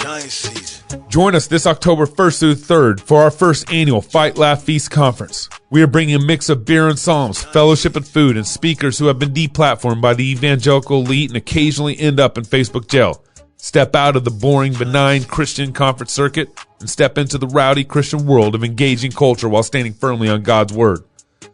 Giant season. Join us this October 1st through 3rd for our first annual Fight, Laugh, Feast conference. We are bringing a mix of beer and psalms, fellowship and food, and speakers who have been deplatformed by the evangelical elite and occasionally end up in Facebook jail. Step out of the boring, benign Christian conference circuit and step into the rowdy Christian world of engaging culture while standing firmly on God's word.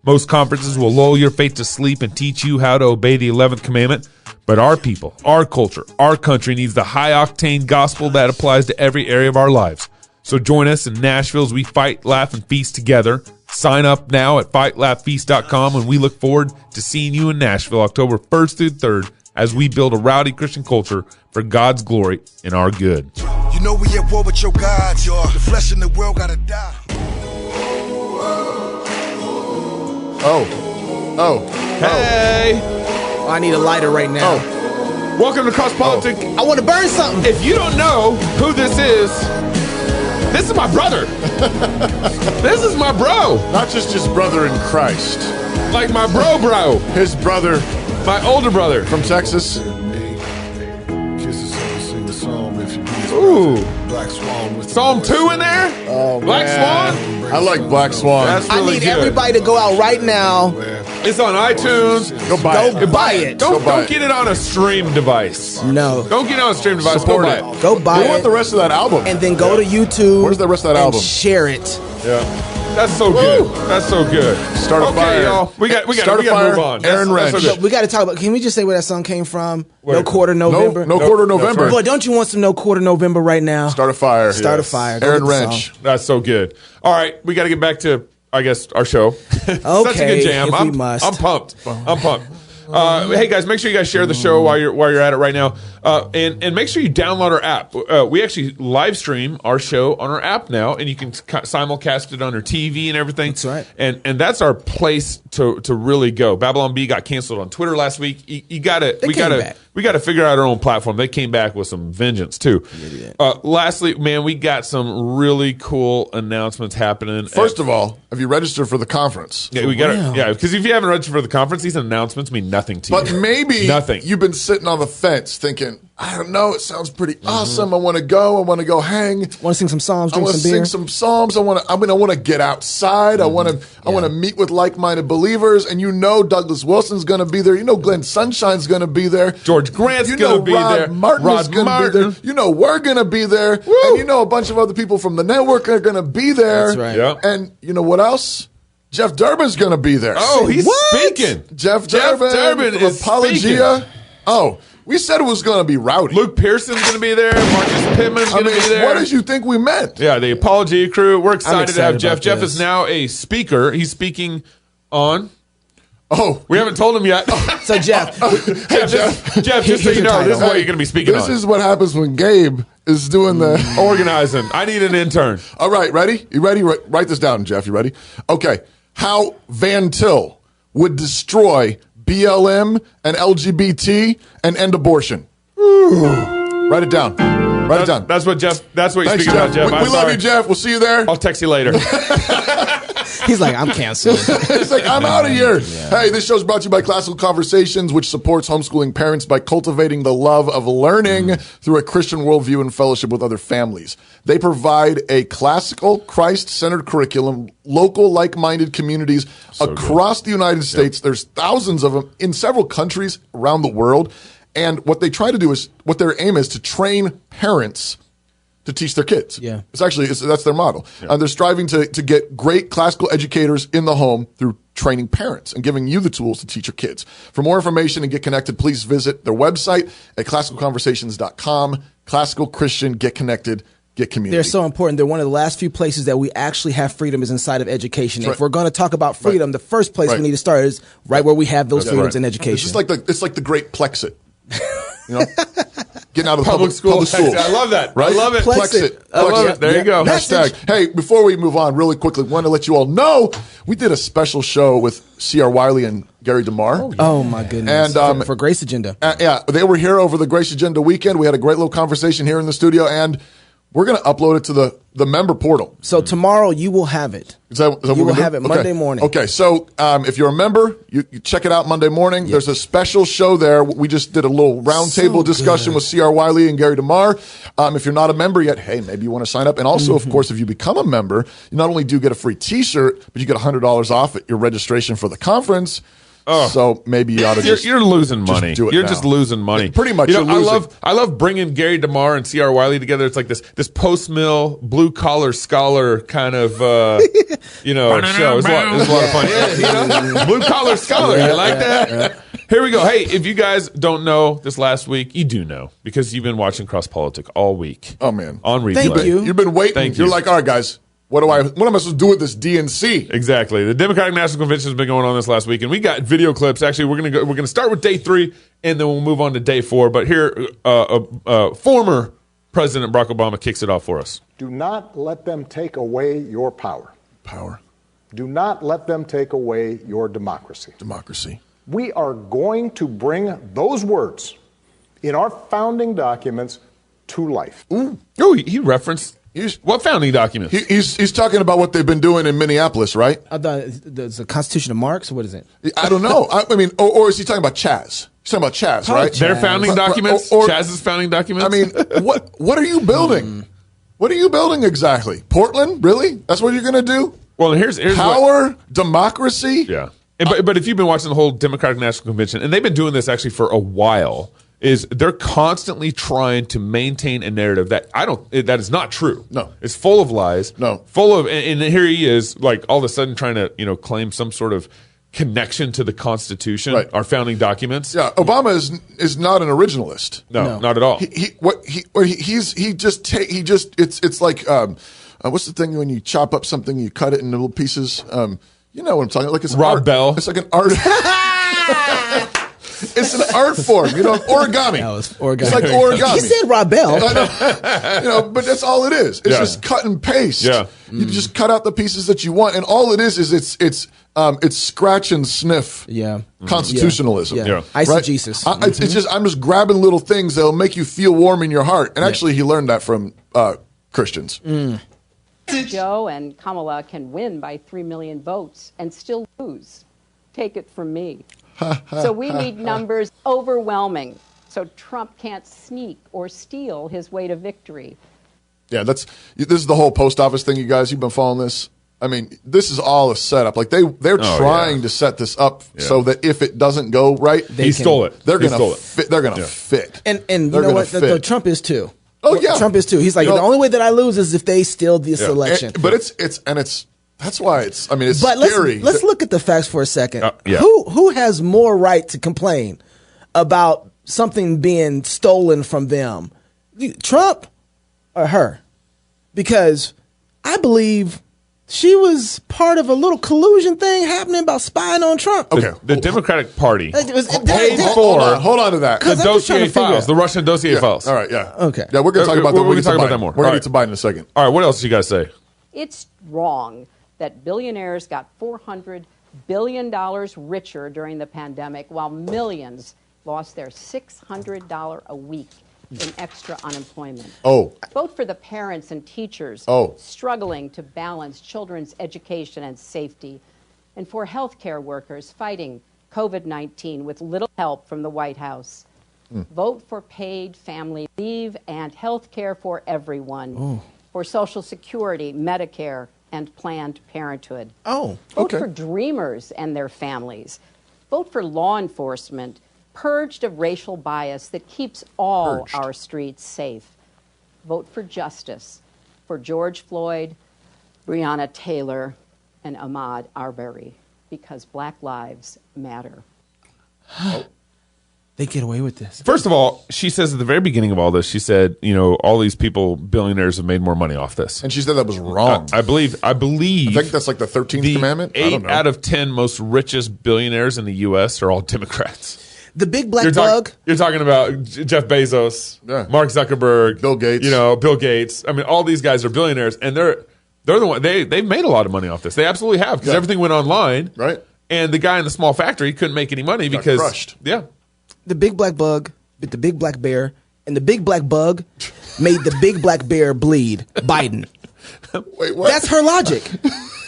Most conferences will lull your faith to sleep and teach you how to obey the 11th commandment, but our people, our culture, our country needs the high-octane gospel that applies to every area of our lives. So join us in Nashville as we fight, laugh, and feast together. Sign up now at fightlaughfeast.com, and we look forward to seeing you in Nashville October 1st through 3rd as we build a rowdy Christian culture for God's glory and our good. You know we at war with your gods, y'all. The flesh in the world gotta die. Hey! Oh, I need a lighter right now. Welcome to Cross Politics. I want to burn something. If you don't know who this is my brother. This is my bro. Not just his brother in Christ. Like my bro. His brother My older brother. from Texas. Ooh. Black Swan with Psalm 2 in there? Oh, Black man. Swan? I like Black Swan. That's I really need good. everybody to go out right now. It's on iTunes. Go buy it. Go buy it. Don't buy it. get it on a stream device. No. Don't get it on a stream device. Support Go it. buy it. Go buy We want it. the rest of that album. And then go to YouTube. Where's the rest of that and album? share it. Yeah. That's so good. That's so good. Start a okay, fire. y'all. We got Start a to fire. move on. Aaron That's Wrench. so good. We got to talk about. Can we just say where that song came from? Where? No Quarter November. No quarter November. Boy, don't you want some No Quarter November right now? Start a fire. Start a fire. Go Aaron get the Wrench. song. That's so good. All right, we got to get back to, I guess, our show. Such a Okay, good jam. if we must. I'm pumped. Hey guys, make sure you guys share the show while you're at it right now, and make sure you download our app. We actually live stream our show on our app now, and you can simulcast it on your TV and everything. That's right. And that's our place to really go. Babylon B got canceled on Twitter last week. We got to figure out our own platform. They came back with some vengeance too. Lastly, man, we got some really cool announcements happening. First of all, have you registered for the conference? Yeah, we got to. Yeah, because if you haven't registered for the conference, these announcements mean nothing to you. But maybe Nothing. you've been sitting on the fence thinking, I don't know, it sounds pretty awesome. I want to go. I want to go hang. Want to sing some psalms, I drink want to some beer. sing some psalms. I want to get outside. I want to meet with like-minded believers. And you know Douglas Wilson's going to be there. You know Glenn Sunshine's going to be there. George Grant's you going know to be Rod there. Martin is Rod going to be Martin. there. You know we're going to be there. Woo! And you know a bunch of other people from the network are going to be there. That's right. Yeah. And you know what else? Jeff Durbin's going to be there. Oh, he's speaking. Jeff Durbin is Apologia. speaking. Oh, we said it was going to be rowdy. Luke Pearson's going to be there. Marcus Pittman's going to be there. what did you think we meant? Yeah, the Apologia crew. We're excited to have excited Jeff. about Jeff this. is now a speaker. He's speaking on. Oh, We haven't told him yet. So Jeff, Jeff, just so you know, this is what you're going to be speaking this on. is what happens when Gabe is doing the. Organizing. I need an intern. All right, ready? You ready? Write this down, Jeff. You ready? Okay. How Van Til would destroy BLM and LGBT and end abortion. Write it down. Write it down. That's what you're Thanks, speaking Jeff. about, Jeff. We I'm love sorry. you, Jeff. We'll see you there. I'll text you later. he's like, I'm canceled. It's like, I'm out of here. Hey, this show's brought to you by Classical Conversations, which supports homeschooling parents by cultivating the love of learning through a Christian worldview and fellowship with other families. They provide a classical, Christ-centered curriculum, local, like-minded communities across the United States. There's thousands of them in several countries around the world. And what they try to do is, what their aim is to train parents to teach their kids. Yeah. That's their model. They're striving to get great classical educators in the home through training parents and giving you the tools to teach your kids. For more information and get connected, please visit their website at classicalconversations.com. Classical Christian, get connected, get community. They're so important. They're one of the last few places that we actually have freedom is inside of education. Right. If we're going to talk about freedom, the first place we need to start is right where we have those freedoms in education. It's like the great Plexit. You know, getting out of the Public school. I love that. Right? I love it. Plexit. I love it. There you go. Hashtag. Hey, before we move on, really quickly, want to let you all know we did a special show with C.R. Wiley and Gary DeMar. Oh my goodness! And for Grace Agenda. Yeah, they were here over the Grace Agenda weekend. We had a great little conversation here in the studio, and we're going to upload it to the member portal. So tomorrow you will have it. Is that what you we're will have it Monday morning. Okay, so if you're a member, you check it out Monday morning. Yep. There's a special show there. We just did a little roundtable discussion with C.R. Wiley and Gary DeMar. If you're not a member yet, hey, maybe you want to sign up. And also, of course, if you become a member, you not only do get a free T-shirt, but you get $100 off at your registration for the conference. Oh. So maybe you ought to you're losing money. You're just losing money. Pretty much. I love bringing Gary DeMar and C.R. Wiley together. It's like this post-mill blue collar scholar kind of show. It's a lot of fun. Yeah, blue collar scholar. You like that? Here we go. Hey, if you guys don't know this last week, you do know because you've been watching Cross Politic all week. Oh man, on replay. Thank you. You've been waiting. You're like, all right, guys. What am I supposed to do with this DNC? Exactly. The Democratic National Convention has been going on this last week, and we got video clips. Actually, we're gonna start with day 3, and then we'll move on to day 4. But here, former President Barack Obama kicks it off for us. Do not let them take away your power. Power. Do not let them take away your democracy. Democracy. We are going to bring those words in our founding documents to life. Ooh, he referenced. What founding documents? He's talking about what they've been doing in Minneapolis, right? I thought it's the Constitution of Marx. What is it? I don't know. I mean, or is he talking about Chaz? He's talking about Chaz, right? Their founding documents? Chaz's founding documents? I mean, what are you building? What are you building exactly? Portland? Really? That's what you're going to do? Well, here's power, democracy? Yeah. But if you've been watching the whole Democratic National Convention, and they've been doing this actually for a while, is they're constantly trying to maintain a narrative that that is not true. No. It's full of lies. No. Full of, and here he is, like all of a sudden trying to, claim some sort of connection to the Constitution, right. Our founding documents. Yeah, Obama is not an originalist. No, not at all. It's like what's the thing when you chop up something, you cut it in little pieces? You know what I'm talking about? Like it's Rob Bell. It's like an art. It's an art form, origami. That was origami. It's like origami. He said Rob Bell. But that's all it is. It's just cut and paste. Yeah. You just cut out the pieces that you want, and all it is it's scratch and sniff. Yeah. Constitutionalism. Yeah. Right? Eisegesis. I'm just grabbing little things that'll make you feel warm in your heart. And actually, he learned that from Christians. Joe and Kamala can win by 3 million votes and still lose. Take it from me. So we need numbers overwhelming so Trump can't sneak or steal his way to victory. Yeah, this is the whole post office thing, you guys. You've been following this. I mean, this is all a setup. Like they're trying to set this up so that if it doesn't go right, he stole it. They're going to fit. They're going to fit. And you know what? The Trump is too. Oh yeah, Trump is too. He's like the only way that I lose is if they steal this election. But it's that's why it's. I mean, it's but scary. Let's look at the facts for a second. Yeah. Who has more right to complain about something being stolen from them, Trump or her? Because I believe she was part of a little collusion thing happening about spying on Trump. Okay, the Democratic Party hold on to that. The dossier files, the Russian dossier files. All right, yeah. Okay. Yeah, we're going to talk about that. We're going to talk about that more. We're going to get to Biden in a second. All right, what else do you guys say? It's wrong that billionaires got $400 billion richer during the pandemic while millions lost their $600 a week in extra unemployment. Vote for the parents and teachers struggling to balance children's education and safety, and for healthcare workers fighting COVID-19 with little help from the White House. Vote for paid family leave and health care for everyone, for Social Security, Medicare, and Planned Parenthood. Vote for Dreamers and their families. Vote for law enforcement purged of racial bias that keeps all our streets safe. Vote for justice for George Floyd, Breonna Taylor, and Ahmaud Arbery, because Black lives matter. They get away with this. First of all, she says at the very beginning of all this, she said, all these people, billionaires, have made more money off this. And she said that was wrong. I believe. I think that's like the 13th commandment. 8 out of 10 most richest billionaires in the U.S. are all Democrats. The big black bug. You're talking about Jeff Bezos, Mark Zuckerberg, Bill Gates. Bill Gates. I mean, all these guys are billionaires, and they're the one. They've made a lot of money off this. They absolutely have, because everything went online, right? And the guy in the small factory couldn't make any money because crushed. Yeah. The big black bug, the big black bear, and the big black bug made the big black bear bleed? Biden. Wait, what? That's her logic.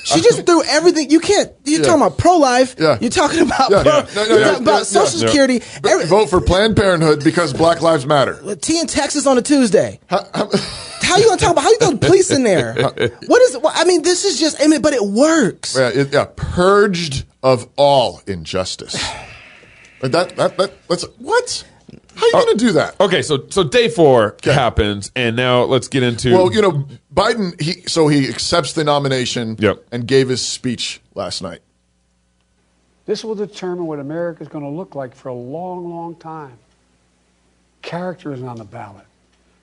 She just threw everything. You're talking about pro-life. Yeah. You're talking about Social Security. Vote for Planned Parenthood because Black Lives Matter. Tea in Texas on a Tuesday. How you gonna talk about? How you gonna police in there? What is? I mean, this is just. I mean, but it works. Yeah, purged of all injustice. That's what? How are you going to do that? Okay, so day 4 happens, and now let's get into. Well, Biden. He accepts the nomination. Yep. And gave his speech last night. This will determine what America is going to look like for a long, long time. Character is on the ballot.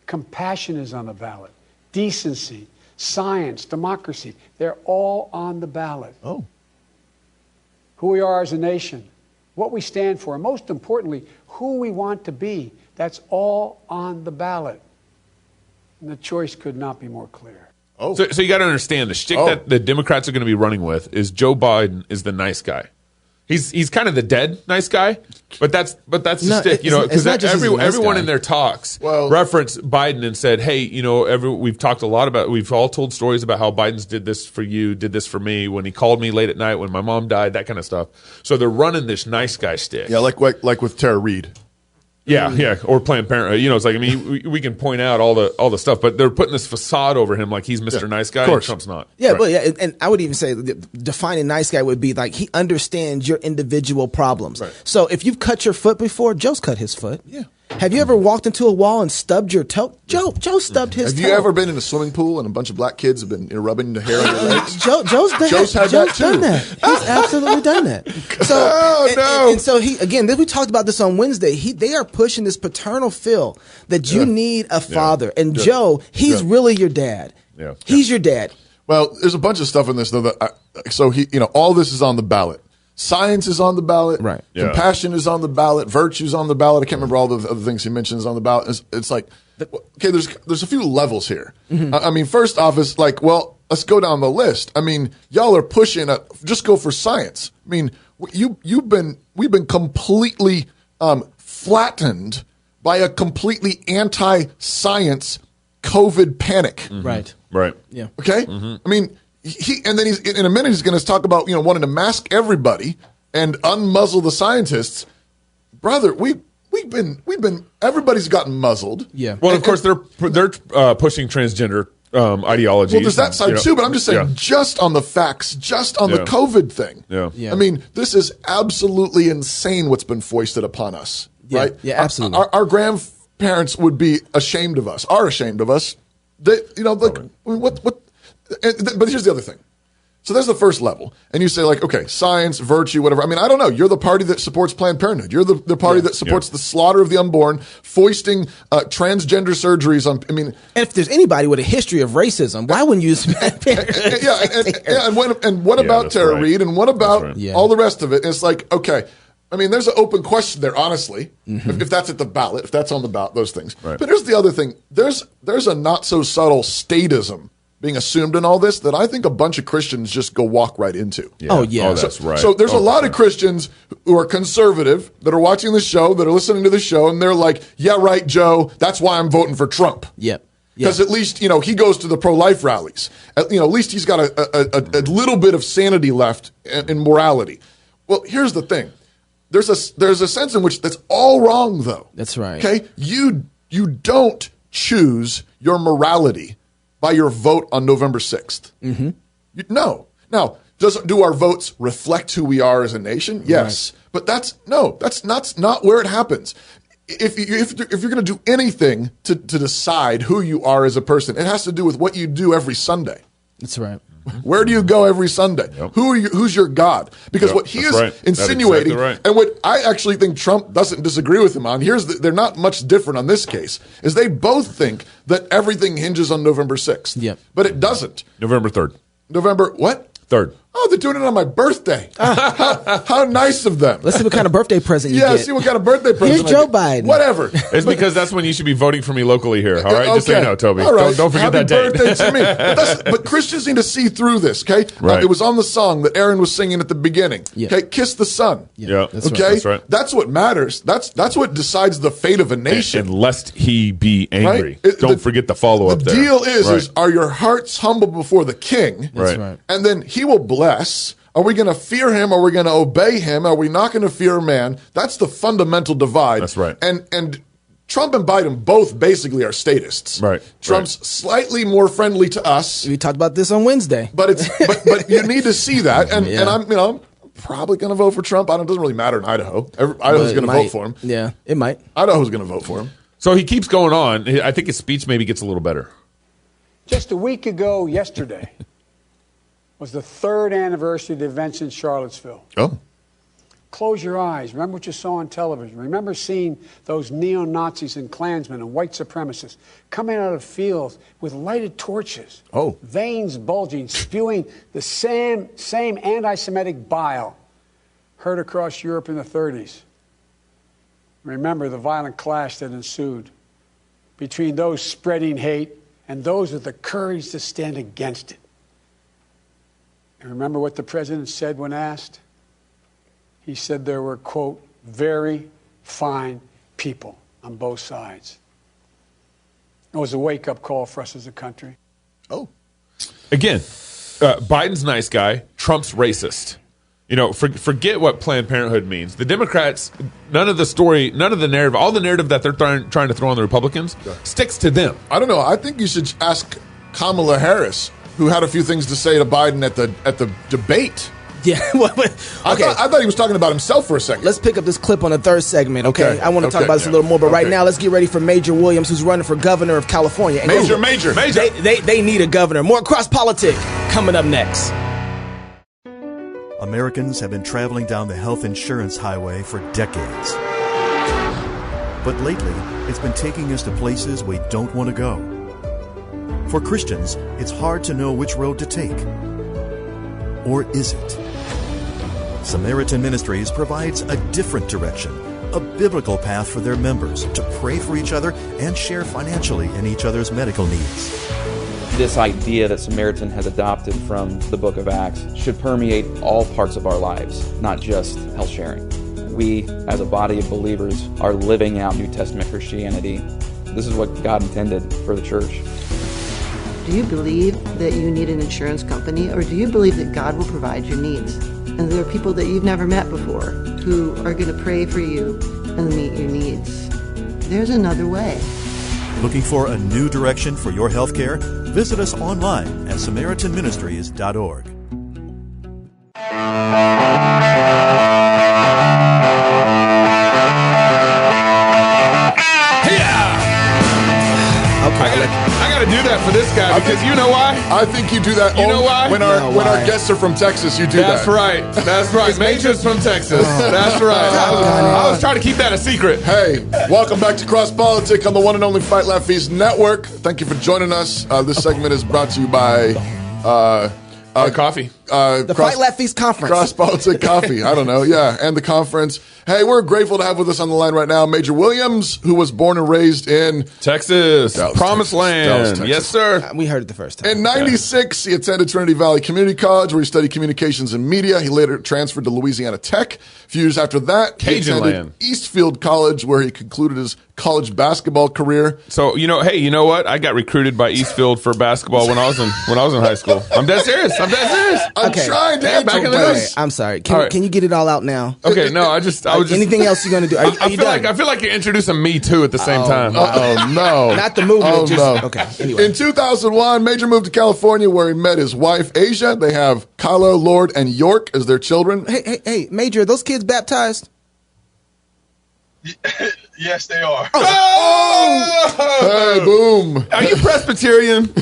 Compassion is on the ballot. Decency, science, democracy, they're all on the ballot. Oh. Who we are as a nation, what we stand for, and most importantly, who we want to be, that's all on the ballot. And the choice could not be more clear. Oh. So you got to understand, the shtick that the Democrats are going to be running with is Joe Biden is the nice guy. He's kind of the dead nice guy, but that's the stick, because everyone in their talks reference Biden and said, hey, we've talked a lot about, we've all told stories about how Biden's did this for you, did this for me, when he called me late at night, when my mom died, that kind of stuff. So they're running this nice guy stick. Yeah, like with Tara Reid. Yeah, or Planned Parenthood. It's like, I mean, we can point out all the stuff, but they're putting this facade over him like he's Mr. Nice Guy, and Trump's not. Yeah, right. And I would even say defining nice guy would be like he understands your individual problems. Right. So if you've cut your foot before, Joe's cut his foot. Yeah. Have you ever walked into a wall and stubbed your toe? Joe stubbed his toe. Have you ever been in a swimming pool and a bunch of black kids have been rubbing the hair on your legs? Joe's done that. He's absolutely done that. So, and so we talked about this on Wednesday. They are pushing this paternal feel that you need a father. And Joe, he's really your dad. Yeah. He's your dad. Well, there's a bunch of stuff in this though all this is on the ballot. Science is on the ballot. Right. Yeah. Compassion is on the ballot. Virtue's on the ballot. I can't remember all the other things he mentions on the ballot. It's like, okay, there's a few levels here. Mm-hmm. I mean, first off is like, well, let's go down the list. I mean, y'all are pushing just go for science. I mean, we've been completely flattened by a completely anti-science COVID panic. Mm-hmm. Right. Yeah. Okay. Mm-hmm. I mean. And then he's in a minute he's going to talk about wanting to mask everybody and unmuzzle the scientists. Brother, we've been everybody's gotten muzzled. Yeah. Well, of course they're pushing transgender ideologies. Well, there's that side too, but I'm just saying, just on the facts, just on the COVID thing. Yeah. I mean, this is absolutely insane what's been foisted upon us. Yeah. Right? Yeah, absolutely. Our grandparents would be ashamed of us. Are ashamed of us. But here's the other thing. So there's the first level. And you say, like, okay, science, virtue, whatever. I mean, I don't know. You're the party that supports Planned Parenthood. You're the party that supports the slaughter of the unborn, foisting transgender surgeries on, And if there's anybody with a history of racism, why wouldn't you use Planned Parenthood? and what about Tara Reid? And what about all the rest of it? It's like, okay, I mean, there's an open question there, honestly, if that's at the ballot, if that's on the ballot, those things. Right. But here's the other thing. There's a not so subtle statism being assumed in all this that I think a bunch of Christians just go walk right into. Yeah. Oh, that's right. So there's a lot of Christians who are conservative that are watching the show, that are listening to the show, and they're like, yeah, right, Joe, that's why I'm voting for Trump. Yep. Because at least, he goes to the pro-life rallies. At least he's got a little bit of sanity left in morality. Well, here's the thing. There's a sense in which that's all wrong, though. That's right. Okay? You don't choose your morality by your vote on November 6th. Mm-hmm. No. Now, do our votes reflect who we are as a nation? Yes. Right. But that's not where it happens. If you're going to do anything to decide who you are as a person, it has to do with what you do every Sunday. That's right. Where do you go every Sunday? Yep. Who's your God? Because what he is insinuating, and what I actually think Trump doesn't disagree with him on, they're not much different on this case, is they both think that everything hinges on November 6th. Yep. But it doesn't. November 3rd. November what? 3rd. Oh, they're doing it on my birthday. How nice of them. Let's see what kind of birthday present you get. See what kind of birthday present. Here's Joe Biden. Whatever. It's because that's when you should be voting for me locally here. All right, just so you know, Toby. All right. Don't forget Happy that date. birthday to me. But Christians need to see through this. Okay, Right. it was on the song that Aaron was singing at the beginning. Yeah. Okay, kiss the sun. Yeah, That's Okay, That's right. That's what matters. That's what decides the fate of a nation. And lest he be angry. Right? Don't forget the follow up The there. deal is, Right. is are your hearts humble before the King? That's right. And then He will bless. Are we going to fear Him? Are we going to obey Him? Are we not going to fear man? That's the fundamental divide. That's right. And Trump and Biden both basically are statists. Right. Trump's slightly more friendly to us, We talked about this on Wednesday. but it's but you need to see that. And Yeah. and I'm probably going to vote for Trump. It doesn't really matter in Idaho. Idaho's going to vote for him. Yeah, it might. Idaho's going to vote for him. So he keeps going on. I think his speech maybe gets a little better. Just a week ago yesterday was the 3rd anniversary of the events in Charlottesville. Oh. Close your eyes. Remember what you saw on television. Remember seeing those neo-Nazis and Klansmen and white supremacists coming out of fields with lighted torches. Oh. Veins bulging, spewing the same anti-Semitic bile heard across Europe in the 30s. Remember the violent clash that ensued between those spreading hate and those with the courage to stand against it. And remember what the president said when asked? He said there were, quote, very fine people on both sides. It was a wake-up call for us as a country. Oh. Again, Biden's nice guy. Trump's racist. You know, forget what Planned Parenthood means. The Democrats, none of the narrative, all the narrative that they're trying to throw on the Republicans sticks to them. I don't know. I think you should ask Kamala Harris, who had a few things to say to Biden at the debate. Yeah. Okay. I thought he was talking about himself for a second. Let's pick up this clip on the 3rd segment, okay? Okay. I want to talk Okay. about this a little more, but right Okay. now let's get ready for Major Williams, who's running for governor of California. And Major. They need a governor. More cross politic coming up next. Americans have been traveling down the health insurance highway for decades. But lately, it's been taking us to places we don't want to go. For Christians, it's hard to know which road to take. Or is it? Samaritan Ministries provides a different direction, a biblical path for their members to pray for each other and share financially in each other's medical needs. This idea that Samaritan has adopted from the book of Acts should permeate all parts of our lives, not just health sharing. We, as a body of believers, are living out New Testament Christianity. This is what God intended for the church. Do you believe that you need an insurance company, or do you believe that God will provide your needs? And there are people that you've never met before who are going to pray for you and meet your needs. There's another way. Looking for a new direction for your health care? Visit us online at SamaritanMinistries.org. I got to do that for this guy because you know why? I think you do that. You know why? When our guests are from Texas, you do That's that. right. That's right. Major's from Texas. That's right. I was trying to keep that a secret. Hey, welcome back to Cross Politic on the one and only Fight Laugh Feast Network. Thank you for joining us. This segment is brought to you by coffee. The Fight Laugh Feast Conference. Cross Politic Coffee. I don't know. Yeah, and the conference. Hey, we're grateful to have with us on the line right now Major Williams, who was born and raised in Texas. Dallas, Promised Texas. land. Dallas, Texas. Yes, sir. We heard it the first time. In 96, he attended Trinity Valley Community College, where he studied communications and media. He later transferred to Louisiana Tech. A few years after that, he Cajun attended land. Eastfield College, where he concluded his college basketball career. So, hey, you know what? I got recruited by Eastfield for basketball when I was in high school. I'm dead serious. I'm Okay. trying to Yeah, back in the Okay, day. I'm sorry. All right. Can you get it all out now? Okay, no, I was just Anything else you're going to do? Are you done? I feel like you're introducing me too at the same time. Oh, no. Not the movement. Oh, just, no. Okay, anyway. In 2001, Major moved to California, where he met his wife, Asia. They have Kylo, Lord, and York as their children. Hey, Major, are those kids baptized? Yes, they are. Hey, boom. Are you Presbyterian?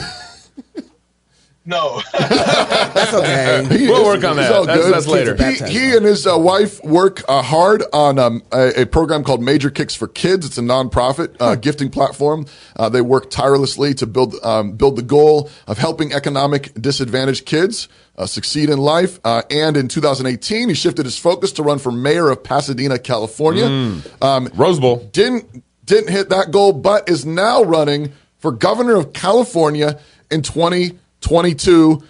No. That's okay. We'll work on that. That's later. He and his wife work hard on a program called Major Kicks for Kids. It's a nonprofit gifting platform. They work tirelessly to build the goal of helping economic disadvantaged kids succeed in life. And in 2018, he shifted his focus to run for mayor of Pasadena, California. Rose Bowl. Didn't hit that goal, but is now running for governor of California in 2022.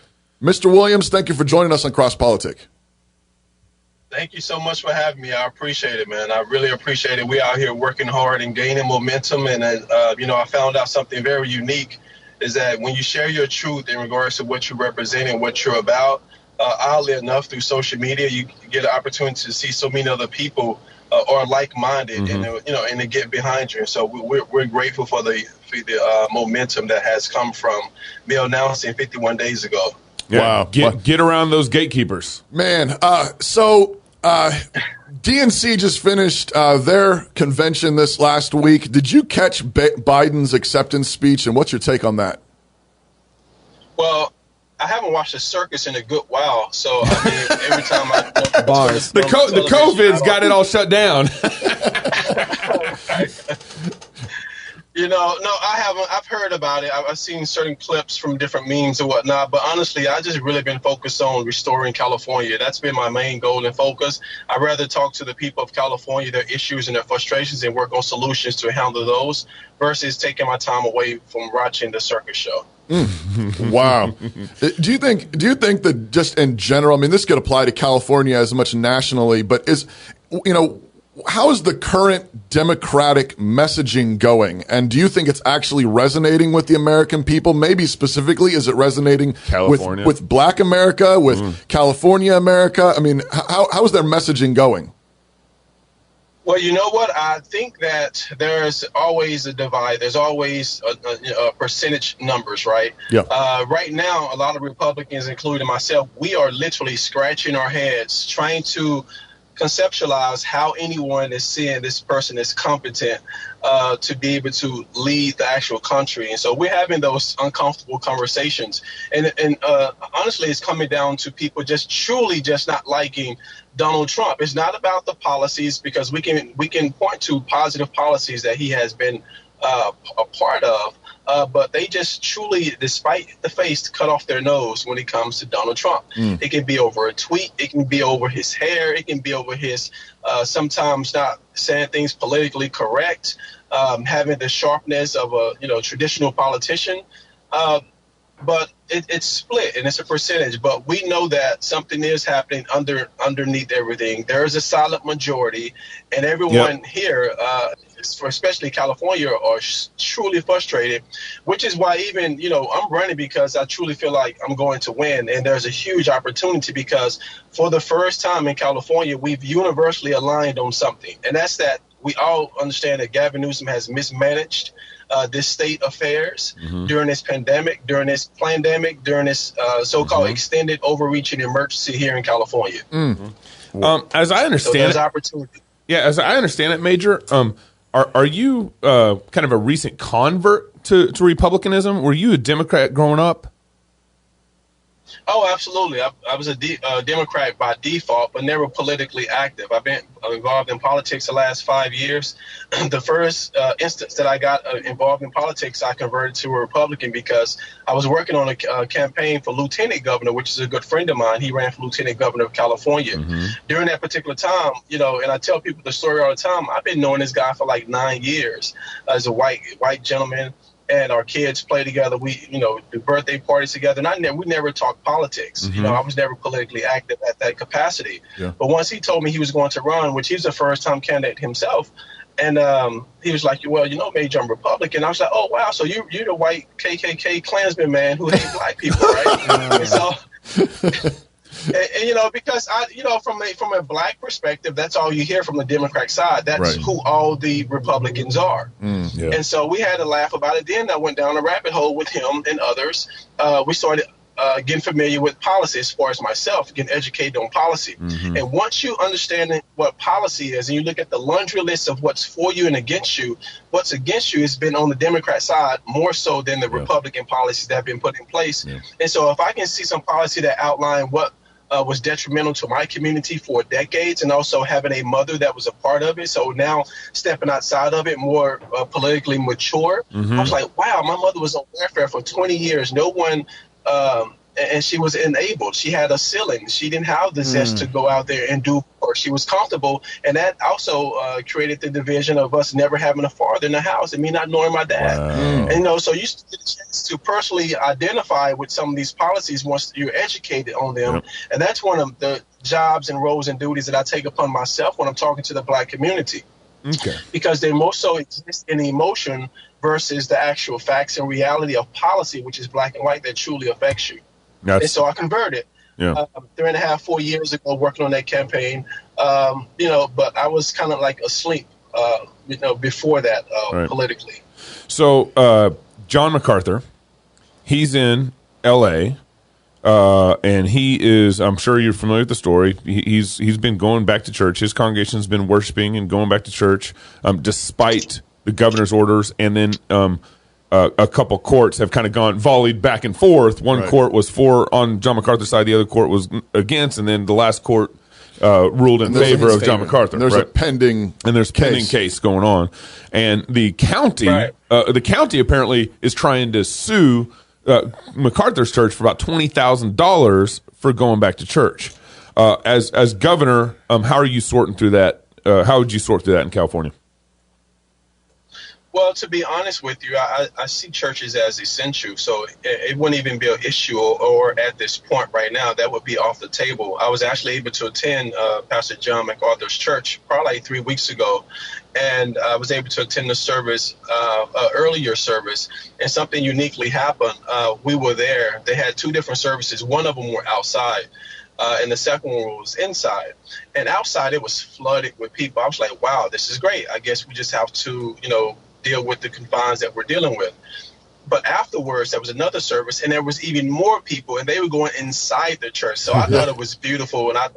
Mr. Williams, thank you for joining us on Cross Politic. Thank you so much for having me. I appreciate it, man. I really appreciate it. We out here working hard and gaining momentum. And, I found out something very unique is that when you share your truth in regards to what you represent and what you're about, oddly enough, through social media, you get an opportunity to see so many other people are like-minded and to get behind you. And so we're grateful for the momentum that has come from me announcing 51 days ago. Yeah. Wow. Get around those gatekeepers. Man, DNC just finished their convention this last week. Did you catch Biden's acceptance speech, and what's your take on that? Well, I haven't watched the circus in a good while, so every time I bars, the COVID's got it all shut down. No, I haven't. I've heard about it. I've seen certain clips from different memes and whatnot. But honestly, I just really been focused on restoring California. That's been my main goal and focus. I'd rather talk to the people of California, their issues and their frustrations, and work on solutions to handle those versus taking my time away from watching the circus show. Wow. Do you think that just in general, this could apply to California as much nationally, but how is the current Democratic messaging going? And do you think it's actually resonating with the American people? Maybe specifically, is it resonating with Black America, with California America? How is their messaging going? Well, you know what? I think that there's always a divide. There's always a percentage numbers, right? Yeah. Right now, a lot of Republicans, including myself, we are literally scratching our heads trying to conceptualize how anyone is seeing this person as competent to be able to lead the actual country. And so we're having those uncomfortable conversations. And honestly, it's coming down to people just truly just not liking Donald Trump. It's not about the policies, because we can point to positive policies that he has been a part of. But they just truly, despite the face, cut off their nose when it comes to Donald Trump. It can be over a tweet. It can be over his hair. It can be over his sometimes not saying things politically correct, having the sharpness of a traditional politician. But it's split and it's a percentage. But we know that something is happening underneath everything. There is a silent majority, and everyone here, especially California, are truly frustrated, which is why even, I'm running because I truly feel like I'm going to win. And there's a huge opportunity because for the first time in California, we've universally aligned on something. And that's that we all understand that Gavin Newsom has mismanaged this state affairs during this pandemic, during this so-called extended overreaching emergency here in California. As I understand opportunity. Yeah, as I understand it, Major, are you kind of a recent convert to Republicanism? Were you a Democrat growing up? Oh, absolutely. I was a Democrat by default, but never politically active. I've been involved in politics the last 5 years. The first instance that I got involved in politics, I converted to a Republican because I was working on a campaign for lieutenant governor, which is a good friend of mine. He ran for lieutenant governor of California. During that particular time, and I tell people the story all the time, I've been knowing this guy for like 9 years as a white gentleman. And our kids play together. We, do birthday parties together. And we never talked politics. I was never politically active at that capacity. Yeah. But once he told me he was going to run, which he was a first-time candidate himself, and he was like, well, Major, I'm Republican. I was like, oh, wow, so you're the white KKK Klansman man who hates black people, right? And so... And because from a black perspective, that's all you hear from the Democratic side. That's who all the Republicans are. And so we had to laugh about it. Then I went down a rabbit hole with him and others. We started getting familiar with policy as far as myself, getting educated on policy. And once you understand what policy is and you look at the laundry list of what's for you and against you, what's against you has been on the Democrat side more so than the Republican policies that have been put in place. And so if I can see some policy that outline what was detrimental to my community for decades, and also having a mother that was a part of it. So now stepping outside of it, more politically mature, I was like, wow, my mother was on welfare for 20 years. No one, and she was enabled. She had a ceiling. She didn't have the zest to go out there and do, or she was comfortable. And that also created the division of us never having a father in the house and me not knowing my dad. And, you know, so you get a chance to personally identify with some of these policies once you're educated on them. And that's one of the jobs and roles and duties that I take upon myself when I'm talking to the Black community. Because they most so exist in emotion versus the actual facts and reality of policy, which is black and white, that truly affects you. And so I converted 3.5, 4 years ago working on that campaign, you know, but I was kind of like asleep, you know, before that politically. So John MacArthur, he's in L.A., and he is, I'm sure you're familiar with the story. He's been going back to church. His congregation's been worshiping and going back to church despite the governor's orders. And then a couple courts have kind of volleyed back and forth. One court was for on John MacArthur's side. The other court was against. And then the last court ruled in favor of John MacArthur. And there's a pending case going on. And the county apparently is trying to sue MacArthur's church for about $20,000 for going back to church. As governor, how are you sorting through that? How would you sort through that in California? Well, to be honest with you, I see churches as essential, so it wouldn't even be an issue or at this point right now, that would be off the table. I was actually able to attend Pastor John MacArthur's church probably like 3 weeks ago, and I was able to attend the service, earlier service, and something uniquely happened. We were there. They had two different services. One of them were outside. And the second one was inside. And outside, it was flooded with people. I was like, wow, this is great. I guess we just have to, you know, deal with the confines that we're dealing with. But afterwards, there was another service, and there was even more people, and they were going inside the church. So I thought it was beautiful, and I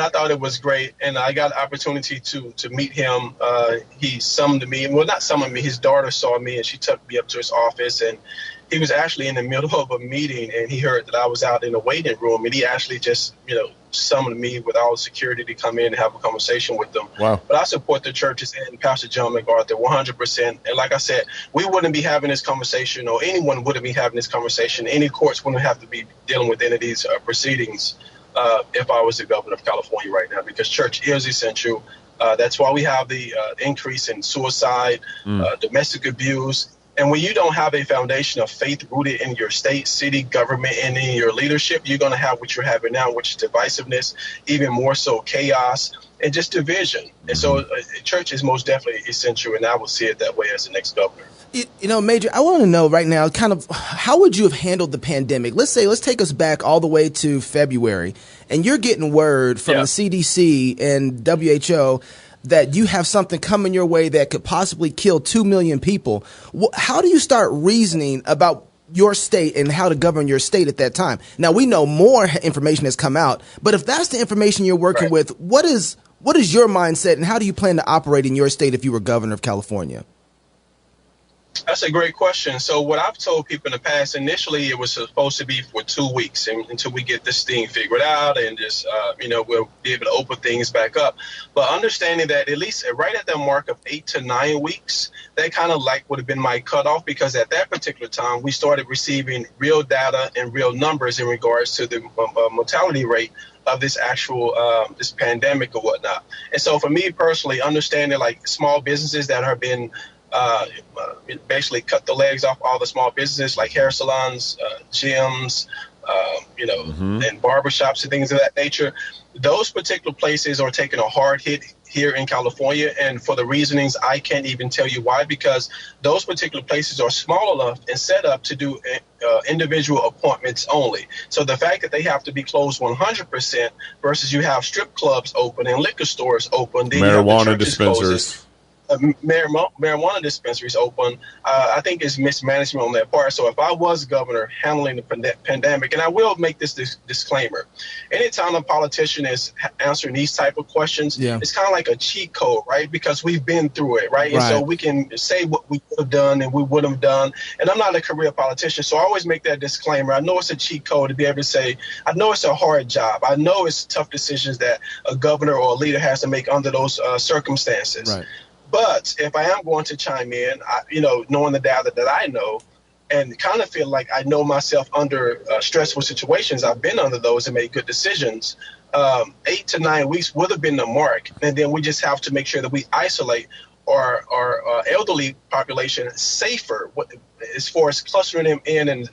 thought it was great. And I got an opportunity to meet him. He summoned me. Well, not summoned me. His daughter saw me, and she took me up to his office, and he was actually in the middle of a meeting, and he heard that I was out in the waiting room, and he actually just, you know, summoned me with all the security to come in and have a conversation with them. Wow. But I support the churches and Pastor John MacArthur 100%. And like I said, we wouldn't be having this conversation, or anyone wouldn't be having this conversation. Any courts wouldn't have to be dealing with any of these proceedings if I was the governor of California right now, because church is essential. That's why we have the increase in suicide, domestic abuse. And when you don't have a foundation of faith rooted in your state, city, government, and in your leadership, you're going to have what you're having now, which is divisiveness, even more so chaos, and just division. And so church is most definitely essential, and I will see it that way as the next governor. You know, Major, I want to know right now, kind of, how would you have handled the pandemic? Let's take us back all the way to February, and you're getting word from the CDC and WHO that you have something coming your way that could possibly kill 2 million people. How do you start reasoning about your state and how to govern your state at that time? Now, we know more information has come out, but if that's the information you're working with, what is your mindset, and how do you plan to operate in your state if you were governor of California? That's a great question. So what I've told people in the past, initially it was supposed to be for 2 weeks until we get this thing figured out, and just, you know, we'll be able to open things back up. But understanding that at least right at the mark of 8 to 9 weeks, that kind of like would have been my cutoff, because at that particular time, we started receiving real data and real numbers in regards to the mortality rate of this actual this pandemic or whatnot. And so for me personally, understanding like small businesses that have been basically cut the legs off all the small businesses like hair salons, gyms, you know, and barbershops and things of that nature. Those particular places are taking a hard hit here in California, and for the reasonings I can't even tell you why, because those particular places are small enough and set up to do individual appointments only. So the fact that they have to be closed 100% versus you have strip clubs open and liquor stores open, then marijuana dispensaries. marijuana dispensaries open, I think is mismanagement on that part. So if I was governor handling the pandemic, and I will make this disclaimer, anytime a politician is answering these type of questions, it's kind of like a cheat code, right? Because we've been through it, right? And so we can say what we would have done and we would have done. And I'm not a career politician, so I always make that disclaimer. I know it's a cheat code to be able to say, I know it's a hard job. I know it's tough decisions that a governor or a leader has to make under those circumstances. Right. But if I am going to chime in, knowing the data that I know, and kind of feel like I know myself under stressful situations, I've been under those and made good decisions. 8 to 9 weeks would have been the mark. And then we just have to make sure that we isolate our elderly population safer as far as clustering them in and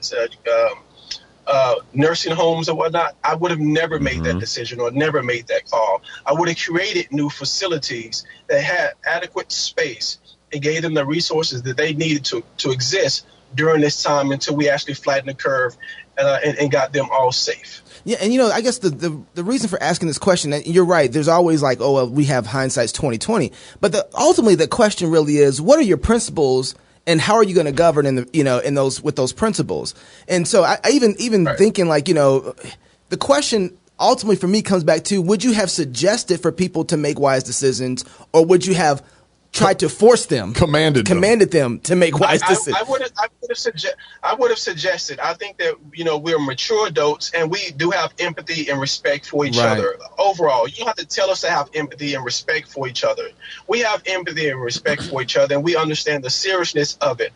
nursing homes or whatnot. I would have never made that decision or never made that call. I would have created new facilities that had adequate space and gave them the resources that they needed to exist during this time until we actually flattened the curve and got them all safe. Yeah, and I guess the reason for asking this question, and you're right, there's always like, oh, well, we have hindsight's 20/20. But ultimately the question really is, what are your principles and how are you going to govern with those principles? And so I even thinking like, the question ultimately for me comes back to, would you have suggested for people to make wise decisions, or would you have tried to force them, commanded them to make wise decisions? I would have suggested. I think that we're mature adults and we do have empathy and respect for each other. Overall, you don't have to tell us to have empathy and respect for each other. We have empathy and respect for each other, and we understand the seriousness of it.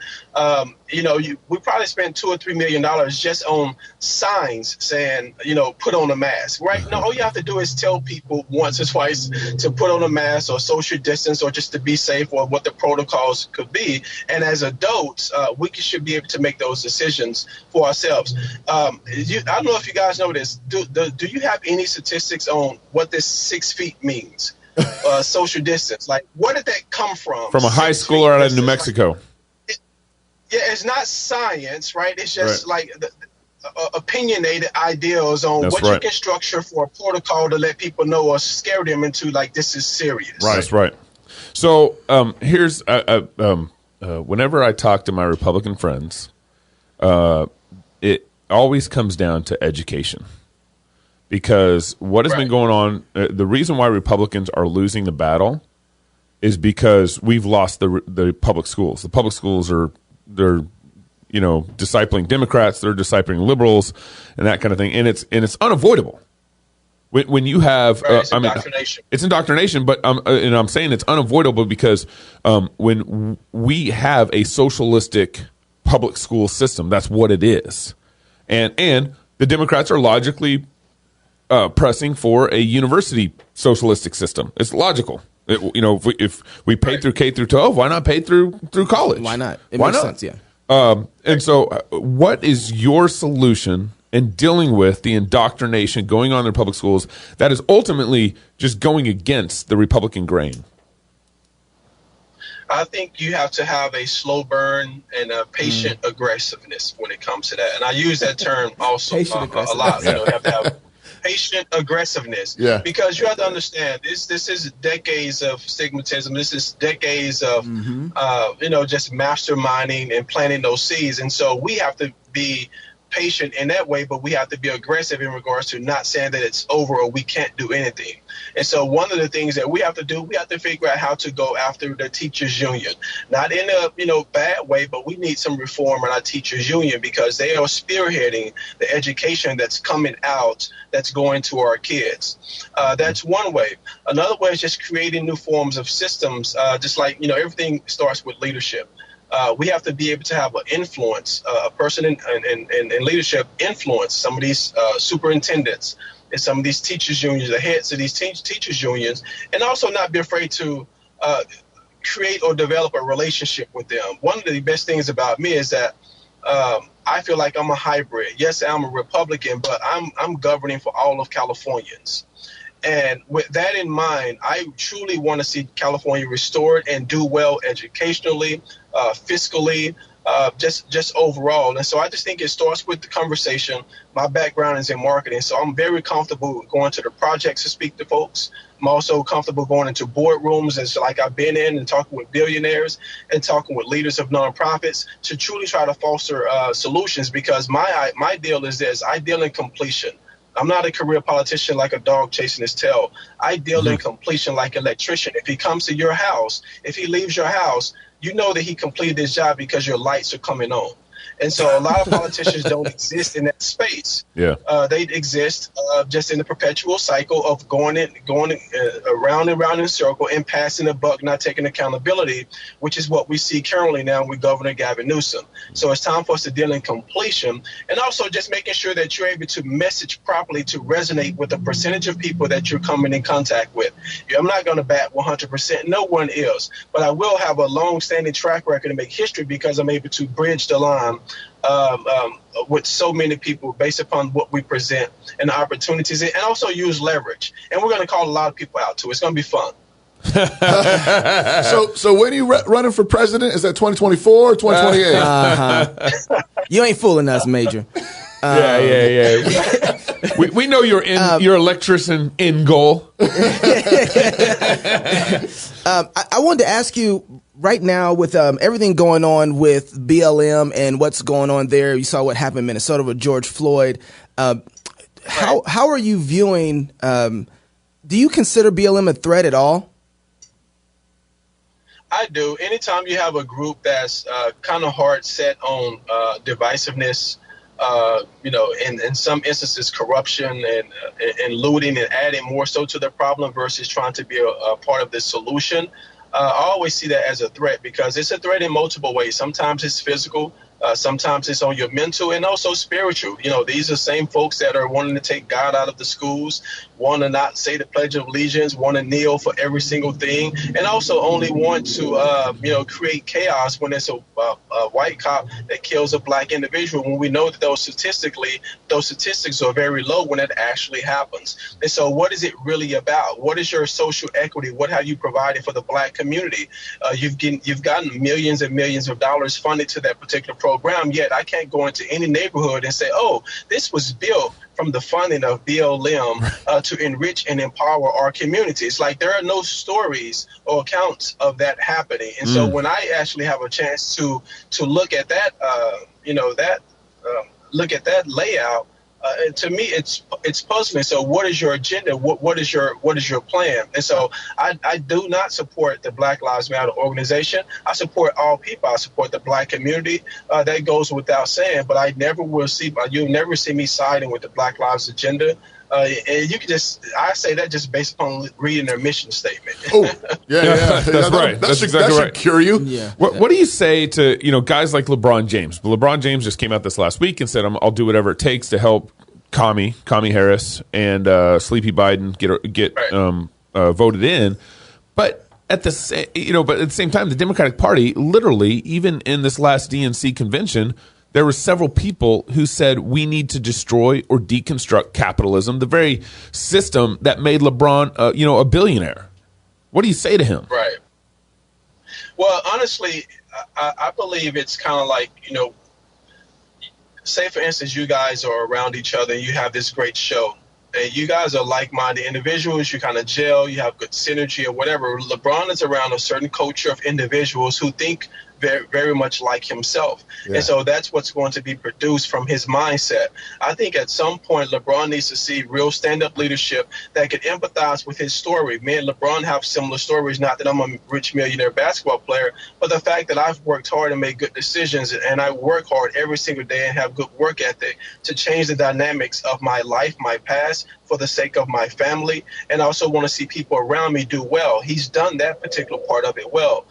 We probably spent $2 or $3 million just on signs saying, put on a mask, right? No, all you have to do is tell people once or twice to put on a mask or social distance or just to be safe, or what the protocols could be. And as adults, we should be able to make those decisions for ourselves. I don't know if you guys know this. Do you have any statistics on what this 6 feet means? Social distance. Like, where did that come from? From a high schooler out of New Mexico. It's not science, right? It's just like opinionated ideas on what you can structure for a protocol to let people know or scare them into like, this is serious. Right. That's right. So here's whenever I talk to my Republican friends, it always comes down to education, because what has been going on, the reason why Republicans are losing the battle is because we've lost the public schools. The public schools they're discipling Democrats, they're discipling liberals, and that kind of thing, and it's unavoidable. When you have, it's indoctrination. It's indoctrination, but and I'm saying it's unavoidable because when we have a socialistic public school system, that's what it is, and the Democrats are logically pressing for a university socialistic system. It's logical. If we pay through K through 12, why not pay through college? Why not? It makes sense. Yeah. And so, what is your solution in dealing with the indoctrination going on in the public schools that is ultimately just going against the Republican grain? I think you have to have a slow burn and a patient aggressiveness when it comes to that. And I use that term also a lot. You have to have patient aggressiveness. Yeah. Because you have to understand, this is decades of stigmatism. This is decades of, just masterminding and planting those seeds. And so we have to be patient in that way, but we have to be aggressive in regards to not saying that it's over or we can't do anything. And so one of the things that we have to do, we have to figure out how to go after the teachers union, not in a bad way, but we need some reform in our teachers union because they are spearheading the education that's coming out, that's going to our kids. That's one way. Another way is just creating new forms of systems, just like, everything starts with leadership. We have to be able to have an influence, a person in leadership influence some of these superintendents and some of these teachers unions, the heads of these teachers unions, and also not be afraid to create or develop a relationship with them. One of the best things about me is that I feel like I'm a hybrid. Yes, I'm a Republican, but I'm governing for all of Californians. And with that in mind, I truly want to see California restored and do well educationally, fiscally, just overall. And so I just think it starts with the conversation. My background is in marketing, so I'm very comfortable going to the projects to speak to folks. I'm also comfortable going into boardrooms, and so like I've been in and talking with billionaires and talking with leaders of nonprofits to truly try to foster solutions, because my deal is this: I deal in completion. I'm not a career politician like a dog chasing his tail. I deal in completion like an electrician. If he comes to your house, if he leaves your house, you know that he completed his job because your lights are coming on. And so a lot of politicians don't exist in that space. Yeah. They exist just in the perpetual cycle of going around and around in a circle and passing the buck, not taking accountability, which is what we see currently now with Governor Gavin Newsom. So it's time for us to deal in completion, and also just making sure that you're able to message properly to resonate with the percentage of people that you're coming in contact with. I'm not going to bat 100%. No one is. But I will have a long-standing track record and make history because I'm able to bridge the line with so many people based upon what we present and the opportunities, and also use leverage. And we're going to call a lot of people out too. It's going to be fun. So when you running for president, is that 2024 or 2028? You ain't fooling us, Major. Yeah. We know you're in your electrician in goal. I wanted to ask you right now with everything going on with BLM and what's going on there. You saw what happened in Minnesota with George Floyd. How are you viewing? Do you consider BLM a threat at all? I do. Anytime you have a group that's kind of hard set on divisiveness, in some instances, corruption and looting and adding more so to the problem versus trying to be a part of the solution. I always see that as a threat because it's a threat in multiple ways. Sometimes it's physical. Sometimes it's on your mental and also spiritual. These are the same folks that are wanting to take God out of the schools, want to not say the Pledge of Allegiance, want to kneel for every single thing, and also only want to, create chaos when it's a white cop that kills a black individual, when we know that those statistics are very low when it actually happens. And so what is it really about? What is your social equity? What have you provided for the black community? You've gotten millions and millions of dollars funded to that particular program, yet I can't go into any neighborhood and say, oh, this was built from the funding of BLM to enrich and empower our communities. Like, there are no stories or accounts of that happening. And so when I actually have a chance to look at that, look at that layout, to me, it's puzzling. So what is your agenda? What is your plan? And so I do not support the Black Lives Matter organization. I support all people. I support the black community. That goes without saying. But you'll never see me siding with the Black Lives agenda. And you can I say that just based upon reading their mission statement. Oh, yeah. That's right. That's exactly right. That should cure you. Yeah. What do you say to guys like LeBron James? LeBron James just came out this last week and said, "I'll do whatever it takes to help Kamala Harris and Sleepy Biden get voted in." But at the same time, the Democratic Party, literally, even in this last DNC convention, there were several people who said we need to destroy or deconstruct capitalism, the very system that made LeBron, a billionaire. What do you say to him? Right. Well, honestly, I believe it's kind of like, say, for instance, you guys are around each other and you have this great show. And you guys are like-minded individuals. You kind of gel. You have good synergy or whatever. LeBron is around a certain culture of individuals who think very, very much like himself. Yeah. And so that's what's going to be produced from his mindset. I think at some point, LeBron needs to see real stand-up leadership that can empathize with his story. Me and LeBron have similar stories, not that I'm a rich millionaire basketball player, but the fact that I've worked hard and made good decisions, and I work hard every single day and have good work ethic to change the dynamics of my life, my past, for the sake of my family, and I also want to see people around me do well. He's done that particular part of it well.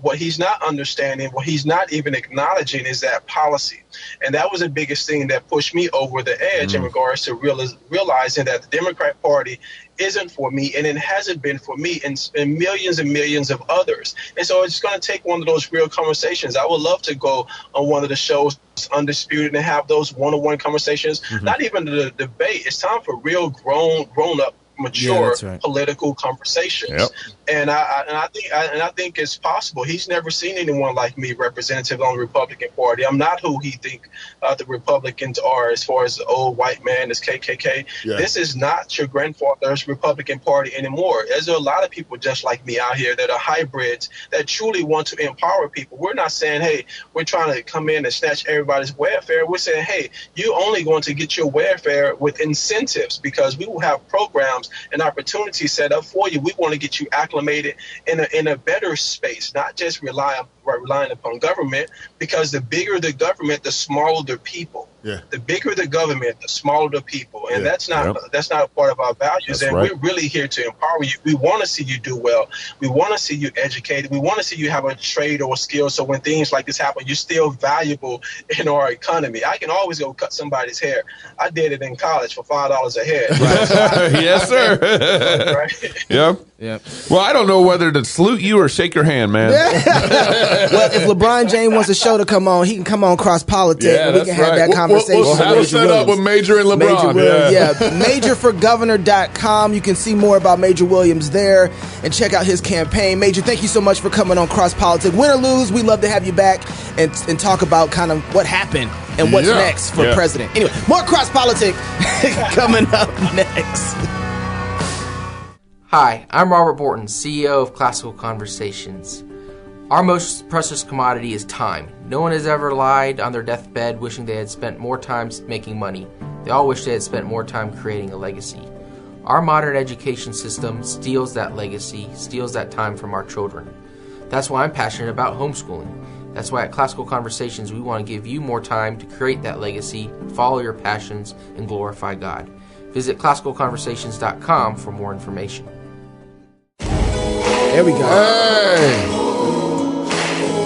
What he's not understanding, what he's not even acknowledging is that policy. And that was the biggest thing that pushed me over the edge in regards to realizing that the Democrat Party isn't for me, and it hasn't been for me and millions and millions of others. And so it's going to take one of those real conversations. I would love to go on one of the shows, Undisputed, and have those one-on-one conversations, not even the debate. It's time for real grown-up mature political conversations. Yep. And I think it's possible. He's never seen anyone like me, representative on the Republican Party. I'm not who he think the Republicans are, as far as the old white man, this KKK. Yeah. This is not your grandfather's Republican Party anymore. There's a lot of people just like me out here that are hybrids that truly want to empower people. We're not saying, hey, we're trying to come in and snatch everybody's welfare. We're saying, hey, you're only going to get your welfare with incentives, because we will have programs and opportunities set up for you. We want to get you acclimated in a better space, not just relying upon government, because the bigger the government, the smaller the people. Yeah. The bigger the government, the smaller the people, and that's not a part of our values. We're really here to empower you. We want to see you do well. We want to see you educated. We want to see you have a trade or a skill, so when things like this happen, you're still valuable in our economy. I can always go cut somebody's hair. I did it in college for $5 a head. Yes, sir. Right? Yep. Well, I don't know whether to salute you or shake your hand, man. Well, if LeBron James wants a show to come on, he can come on Cross Politics, and we can have that conversation. We'll set up with Major and LeBron. Majorforgovernor.com. You can see more about Major Williams there and check out his campaign. Major, thank you so much for coming on Cross Politics. Win or lose, we'd love to have you back and talk about kind of what happened and what's next for president. Anyway, more Cross Politics coming up next. Hi, I'm Robert Borton, CEO of Classical Conversations. Our most precious commodity is time. No one has ever lied on their deathbed wishing they had spent more time making money. They all wish they had spent more time creating a legacy. Our modern education system steals that legacy, steals that time from our children. That's why I'm passionate about homeschooling. That's why at Classical Conversations we want to give you more time to create that legacy, follow your passions, and glorify God. Visit classicalconversations.com for more information. There we go.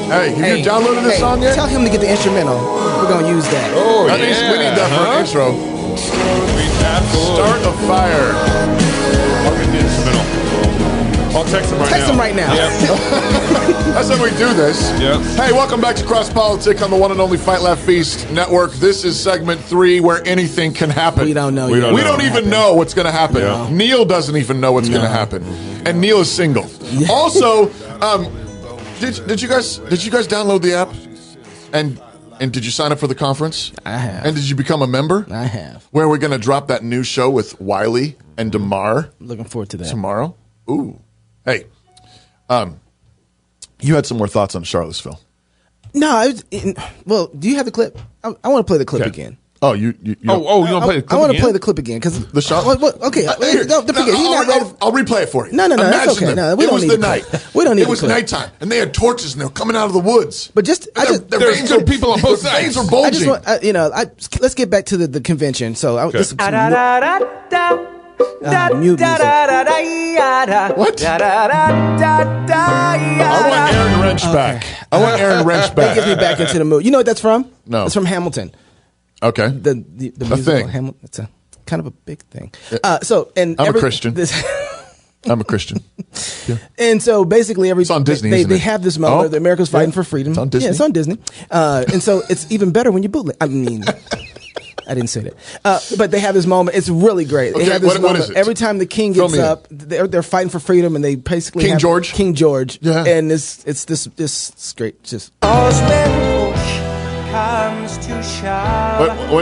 Hey, have you downloaded this song yet? Tell him to get the instrumental. We're going to use that. Oh, we need that for an intro. Start a fire. I'll get the instrumental. I'll text him right now. Text him right now. Yep. That's how we do this. Yep. Hey, welcome back to Cross Politics on the one and only Fight Laugh Feast Network. This is segment 3 where anything can happen. We don't know. We don't even know what's going to happen. Yeah. Neil doesn't even know what's going to happen. And Neil is single. Yeah. Also, did you guys download the app? And did you sign up for the conference? I have. And did you become a member? I have. Where we're going to drop that new show with Wiley and DeMar. Looking forward to that. Tomorrow. Ooh. Hey, you had some more thoughts on Charlottesville. No, well, do you have the clip? I want to play the clip again. Oh, you you want to play the clip I want to play the clip again because the Charlotte. Okay, don't forget. I'll replay it for you. No, that's okay. No, we don't need the night. We don't need. It was nighttime, and they had torches, and they were coming out of the woods. But there's still people on both sides. Veins are bulging. Let's get back to the convention. So mute music. What? I want Aaron Wrench back. That gets me back into the mood. You know what that's from? No. It's from Hamilton. Okay. The musical thing. Hamilton. It's a kind of a big thing. I'm a Christian. I'm a Christian. Yeah. And so basically it's on Disney, they have this moment where America's fighting for freedom. It's on Disney. Yeah, it's on Disney. And so it's even better when you bootleg. I mean, I didn't say that. But they have this moment. It's really great. They have this moment. What is it? Every time the king gets up, they're fighting for freedom, and they basically King George. Yeah. And it's this great. Just. What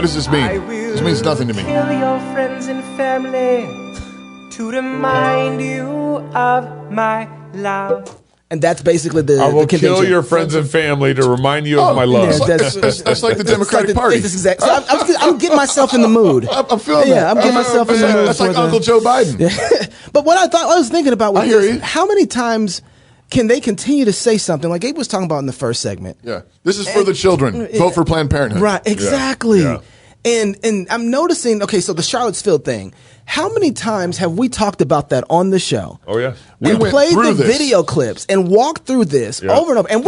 does this mean? This means nothing to me. Kill your friends and family to remind you of my love. And that's basically the I will convention. kill your friends and family to remind you of my love. Yeah, that's like the Democratic Party. That's exact. So I'm getting myself in the mood. I'm feeling that. Yeah, I'm getting myself in the mood. That's like Uncle Joe Biden. But what I was thinking about was I hear you. How many times can they continue to say something like Abe was talking about in the first segment? Yeah, this is for the children. Vote for Planned Parenthood. Right, exactly. Yeah. And I'm noticing, so the Charlottesville thing, how many times have we talked about that on the show? Oh, yeah. We played the video clips and walked through this over and over. And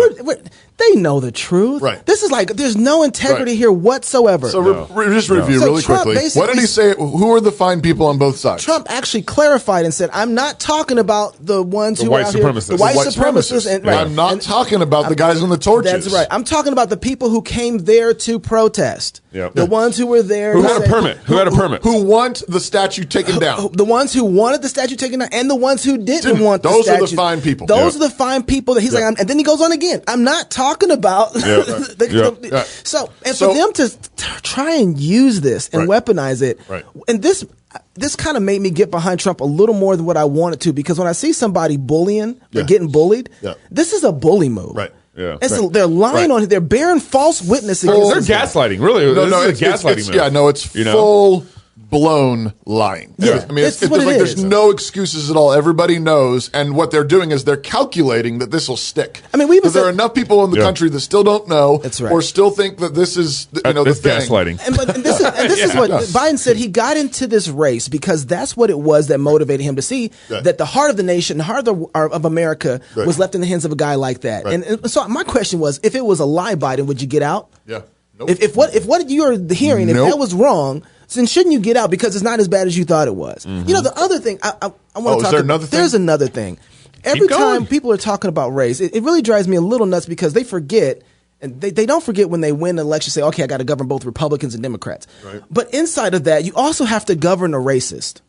they know the truth. Right. This is like, there's no integrity here whatsoever. So just review really quickly. What did he say? Who are the fine people on both sides? Trump actually clarified and said, I'm not talking about the ones who white are supremacists. The white supremacists. And, I'm not talking about the guys on the torches. That's right. I'm talking about the people who came there to protest. Yep. The ones who were there. Who had a permit. Who want the statue taken down. The ones who wanted the statue taken down and the ones who didn't want the Those statue. are the fine people. Those are the fine people that he's like, and then he goes on again. I'm not talking about. So for them to try and use this and weaponize it, and this kind of made me get behind Trump a little more than what I wanted to, because when I see somebody bullying or getting bullied, this is a bully move. Right. Yeah. They're lying on it. They're bearing false witness against They're gaslighting. Really, it's gaslighting. It's full blown lying. Yeah, I mean, it's like there's no excuses at all. Everybody knows, and what they're doing is they're calculating that this will stick. I mean, there are enough people in the country that still don't know, or still think that this is the thing. Gaslighting. And this is what Biden said. He got into this race because that's what it was that motivated him to see that the heart of the nation, the heart of America, was left in the hands of a guy like that. And so my question was, if it was a lie, Biden, would you get out? Yeah. Nope. If what you're hearing, if that was wrong, then shouldn't you get out, because it's not as bad as you thought it was? Mm-hmm. You know, the other thing I want to talk about. Another thing? There's another thing. Every time people are talking about race, it really drives me a little nuts, because they forget, and they don't forget when they win an election, say, okay, I got to govern both Republicans and Democrats. Right. But inside of that, you also have to govern a racist.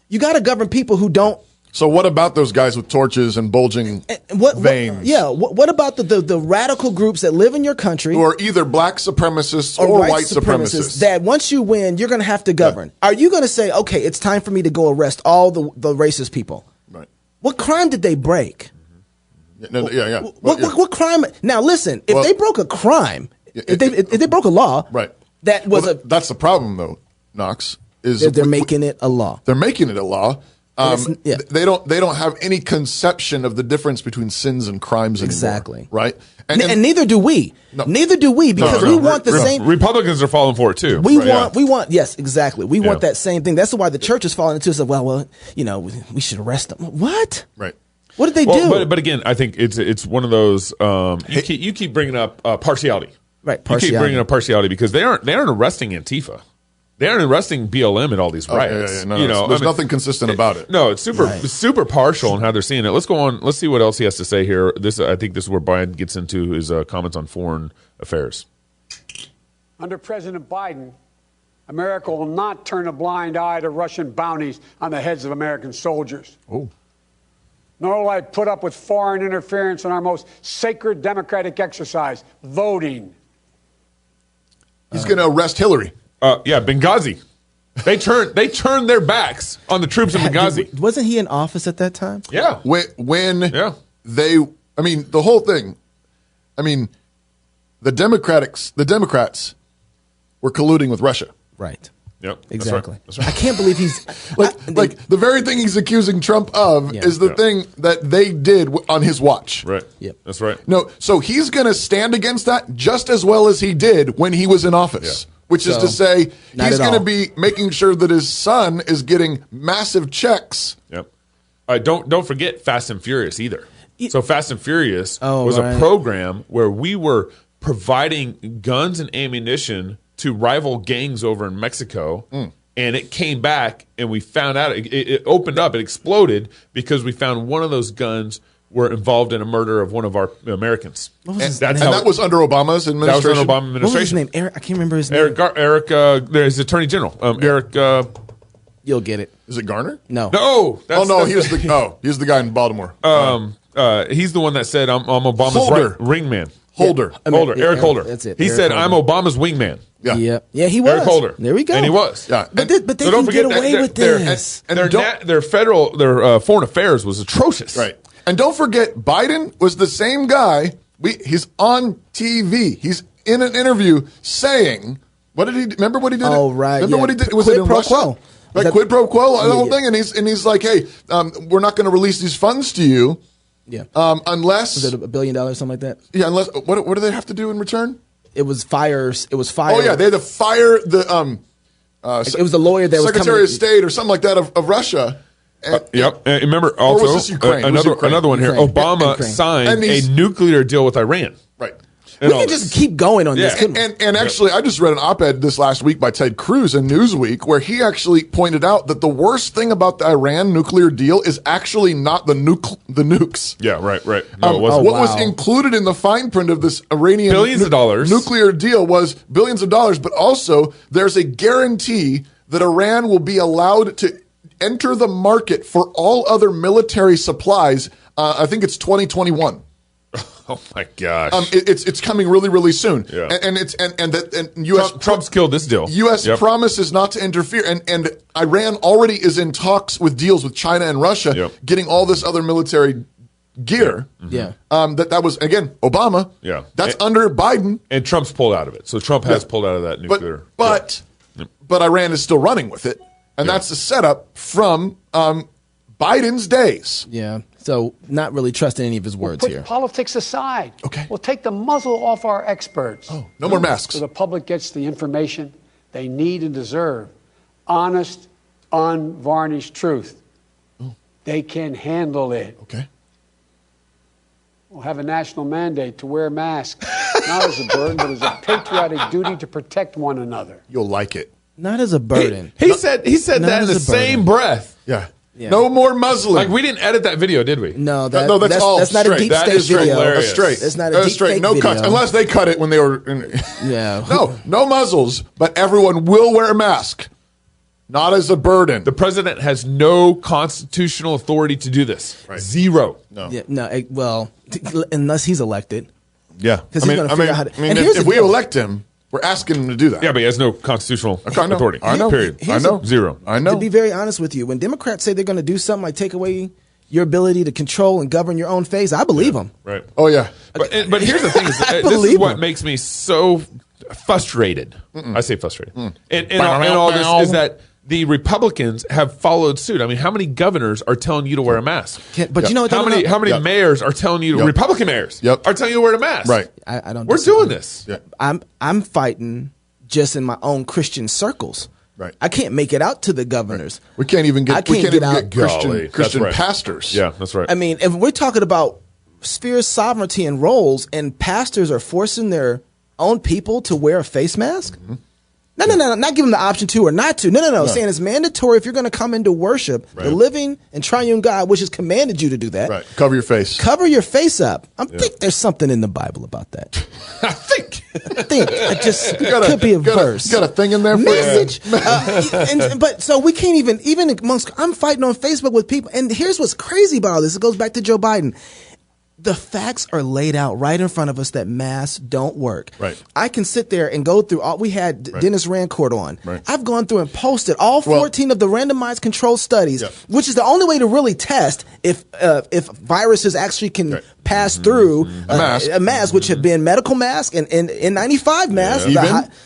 You got to govern people who don't. So what about those guys with torches and bulging veins? What about the radical groups that live in your country, who are either black supremacists or white supremacists? That once you win, you're going to have to govern. Are you going to say, okay, it's time for me to go arrest all the racist people? Right. What crime did they break? What crime? Now listen, if they broke a crime, if they broke a law, that was that's the problem, though, Knox. Is they're making it a law. They're making it a law. They don't have any conception of the difference between sins and crimes anymore. Exactly. Right? And neither do we. No. Neither do we, because we want the same. Republicans are falling for it too. We want. Yes, exactly. We want that same thing. That's why the church is falling into it. Well, we should arrest them. What? Right. What did they do? But again, I think it's one of those. You keep bringing up partiality. Right. You keep bringing up partiality because they aren't arresting Antifa. They aren't arresting BLM at all these riots. No, there's nothing consistent about it. No, it's super partial in how they're seeing it. Let's go on. Let's see what else he has to say here. I think this is where Biden gets into his comments on foreign affairs. Under President Biden, America will not turn a blind eye to Russian bounties on the heads of American soldiers. Oh. Nor will I put up with foreign interference in our most sacred democratic exercise, voting. He's going to arrest Hillary. Benghazi. They turned their backs on the troops in Benghazi. Wasn't he in office at that time? Yeah. When they, the whole thing, the Democrats were colluding with Russia. Right. Yep. Exactly. That's right. I can't believe he's like the very thing he's accusing Trump of is the thing that they did on his watch. Right. Yep. That's right. No, so he's going to stand against that just as well as he did when he was in office. Yeah. Which is to say, he's going to be making sure that his son is getting massive checks. Yep. Don't forget Fast and Furious either. So Fast and Furious was a program where we were providing guns and ammunition to rival gangs over in Mexico. And it came back, and we found out it opened up, it exploded because we found one of those guns were involved in a murder of one of our Americans. That was under Obama's administration? That was under Obama administration. What was his name? Eric? I can't remember his name. Eric, there's Attorney General. Eric. You'll get it. Is it Garner? No. He's the guy in Baltimore. He's the one that said, I'm Obama's wingman. Holder. Eric Holder. That's it. He said, I'm Obama's wingman. Yeah, he was. Eric Holder. There we go. And he was. Yeah. But they can get away with this. Their foreign affairs was atrocious. Right. And don't forget, Biden was the same guy. He's on TV. He's in an interview saying, remember what he did? Oh, right. Remember what he did? Was quid it in pro Russia? quo. Right, quid pro quo, the whole thing. And he's like, hey, we're not going to release these funds to you. Yeah. Unless. Was it $1 billion, something like that? Yeah, unless. What do they have to do in return? It was fires. Oh, yeah. They had to fire the. It was the lawyer that was Secretary of State or something like that of Russia. Yep. Remember also was this Ukraine? Another one here. Obama signed a nuclear deal with Iran. Right. We can just keep going on this. And actually, I just read an op-ed this last week by Ted Cruz in Newsweek where he actually pointed out that the worst thing about the Iran nuclear deal is actually not the nukes. Yeah, right. No, it wasn't. What was included in the fine print of this Iranian billions of dollars nuclear deal was billions of dollars, but also there's a guarantee that Iran will be allowed to enter the market for all other military supplies. I think it's 2021. Oh my gosh! It's coming really, really soon. Yeah. And U.S. Trump's killed this deal. U.S. promises not to interfere, and Iran already is in talks with deals with China and Russia, getting all this other military gear. Yeah. That was, again, Obama. Yeah. That's under Biden. And Trump's pulled out of it. So Trump has pulled out of that nuclear. But Iran is still running with it, and that's the setup from Biden's days. Yeah. So not really trusting any of his words Put here. politics aside. Okay. We'll take the muzzle off our experts. Oh, no more masks. So the public gets the information they need and deserve. Honest, unvarnished truth. Oh. They can handle it. Okay. We'll have a national mandate to wear masks, not as a burden, but as a patriotic duty to protect one another. You'll like it. Not as a burden. He said that in the same breath. Yeah. Yeah. No more muzzling. Like, we didn't edit that video, did we? No, that's not a deep That state is video. hilarious. That's straight. That's not a That's deep straight. fake No video. cuts, unless they cut it when they were. Yeah. No muzzles, but everyone will wear a mask. Not as a burden. The president has no constitutional authority to do this. Right. Zero. No. Yeah, well, unless he's elected. Yeah. Because he's going to figure out how to. And if we elect him, we're asking him to do that. Yeah, but he has no constitutional authority. I know. Period. I know. Zero. I know. To be very honest with you, when Democrats say they're going to do something like take away your ability to control and govern your own fate, I believe them. Right. Oh, yeah. But here's the thing. This is what makes me so frustrated. I say frustrated. And all this is that the Republicans have followed suit. I mean, how many governors are telling you to wear a mask? But you know what? How many mayors are telling you, Republican mayors are telling you to wear a mask? Right. I don't. We're doing this. Yeah. I'm fighting just in my own Christian circles. Right. I can't make it out to the governors. Right. We can't even get. Golly, Christian right. pastors. Yeah, that's right. I mean, if we're talking about sphere sovereignty and roles, and pastors are forcing their own people to wear a face mask. Mm-hmm. No, not giving them the option to or not to. No. Saying it's mandatory if you're going to come into worship the living and triune God, which has commanded you to do that. Right. Cover your face. Cover your face up. I think there's something in the Bible about that. I think. It just could be a verse. Got a thing in there for message. But so we can't even amongst. I'm fighting on Facebook with people, and here's what's crazy about all this. It goes back to Joe Biden. The facts are laid out right in front of us that masks don't work. Right. I can sit there and go through all. We had Dennis Rancourt on. Right. I've gone through and posted all 14 of the randomized control studies, which is the only way to really test if viruses actually can pass through a mask, which have been medical masks and N95 masks,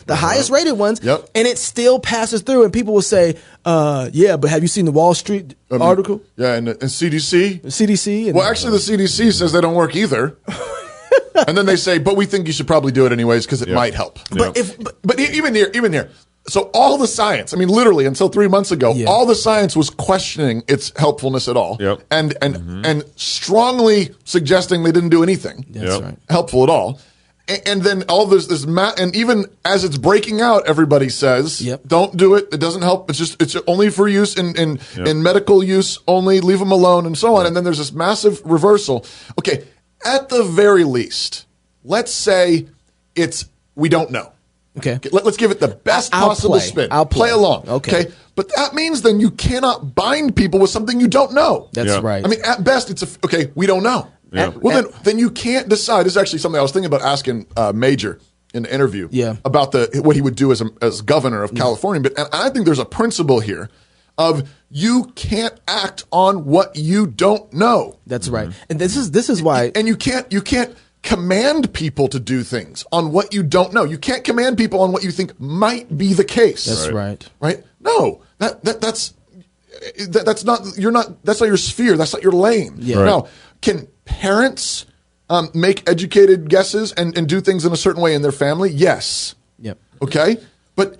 the highest rated ones, and it still passes through. And people will say, but have you seen the Wall Street article? Yeah, and CDC? CDC. Well, actually, the CDC says they don't work either. And then they say, but we think you should probably do it anyways because it might help. But even here. So all the science, I mean, literally until 3 months ago, all the science was questioning its helpfulness at all, and strongly suggesting they didn't do anything helpful at all. And then all this and even as it's breaking out, everybody says, "Don't do it. It doesn't help. It's only for use in medical use only. Leave them alone," and so on. And then there's this massive reversal. Okay, at the very least, let's say we don't know. Okay. Let's give it the best possible spin. I'll play along. Okay. But that means then you cannot bind people with something you don't know. That's right. I mean, at best, we don't know. Yeah. Well, then you can't decide. This is actually something I was thinking about asking Major in the interview about what he would do as governor of California. But I think there's a principle here of you can't act on what you don't know. That's right. And this is why. And you can't command people to do things on what you don't know. You can't command people on what you think might be the case. That's right. Right? No. That's not your sphere. That's not your lane. Yeah. Right. Now, can parents make educated guesses and do things in a certain way in their family? Yes. Yep. Okay? But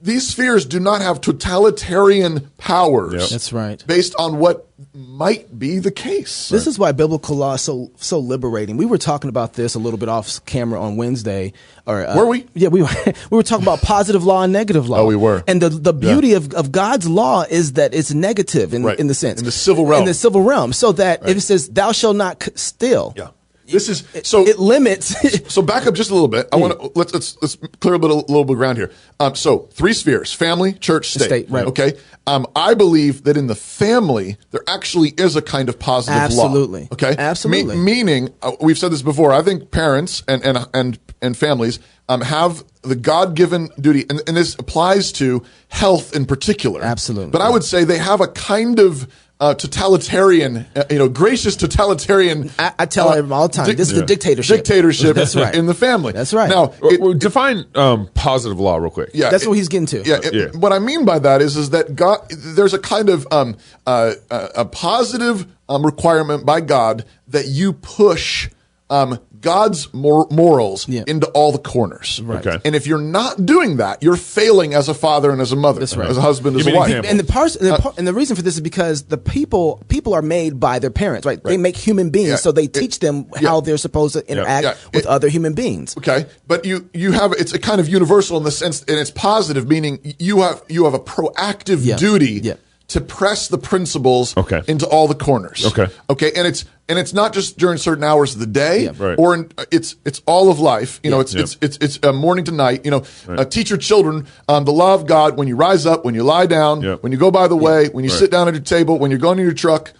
these spheres do not have totalitarian powers. Yep. That's right. Based on what might be the case. This is why biblical law is so liberating. We were talking about this a little bit off camera on Wednesday. Were we? Yeah, we were. We were talking about positive law and negative law. Oh, we were. And the beauty of God's law is that it's negative in the sense. In the civil realm. In the civil realm. So that if it says, thou shalt not steal. Yeah. This is so it limits. So back up just a little bit. I want to let's clear a little bit of ground here. So 3 spheres: family, church, state. Right. Okay. I believe that in the family there actually is a kind of positive Absolutely. law. Okay. Absolutely. Meaning, we've said this before. I think parents and families have the God-given duty, and this applies to health in particular. Absolutely. But I would say they have a kind of totalitarian, gracious totalitarian. I tell them all the time, this is the dictatorship. Dictatorship That's right. in the family. That's right. Now, define positive law real quick. Yeah, that's what he's getting to. What I mean by that is that God, there's a kind of a positive requirement by God that you push God's morals into all the corners. Right. Okay. And if you're not doing that, you're failing as a father and as a mother, That's right. as a husband, Give as a me an wife. example. And the reason for this is because the people are made by their parents, right? They make human beings, so they teach them how they're supposed to interact with other human beings. Okay, but you have it's a kind of universal in the sense, and it's positive, meaning you have a proactive duty to press the principles into all the corners. Okay, and it's not just during certain hours of the day, or it's all of life. It's morning to night. Teach your children the law of God when you rise up, when you lie down, when you go by the way, when you sit down at your table, when you're going to your truck.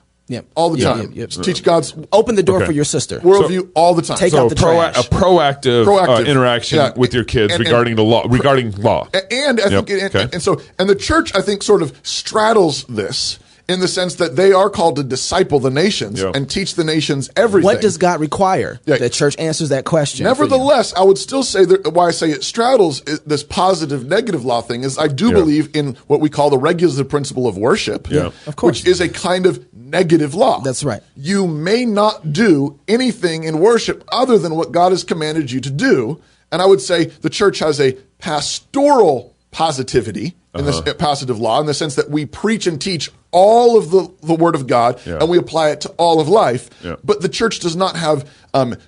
All the time. Teach God's. Open the door for your sister. Worldview all the time. Take out the trash. A proactive interaction with your kids regarding the law. Regarding law. And I think, and the church, I think, sort of straddles this in the sense that they are called to disciple the nations and teach the nations everything. What does God require? The church answers that question. Nevertheless, I would still say that why I say it straddles this positive negative law thing is I do believe in what we call the regulative principle of worship, of course, which is a kind of negative law. That's right. You may not do anything in worship other than what God has commanded you to do. And I would say the church has a pastoral positivity in this positive law, in the sense that we preach and teach all of the Word of God and we apply it to all of life. But the church does not have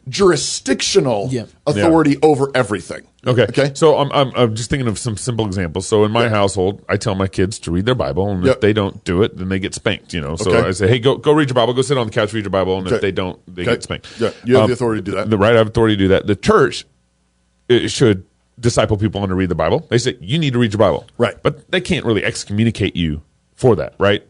jurisdictional authority over everything. Okay. So I'm just thinking of some simple examples. So in my household, I tell my kids to read their Bible, and if they don't do it, then they get spanked. So I say, hey, go read your Bible, go sit on the couch, read your Bible, and if they don't, they get spanked. Yeah, you have the authority to do that. I have authority to do that. The church should disciple people on to read the Bible. They say you need to read your Bible, right? But they can't really excommunicate you for that, right?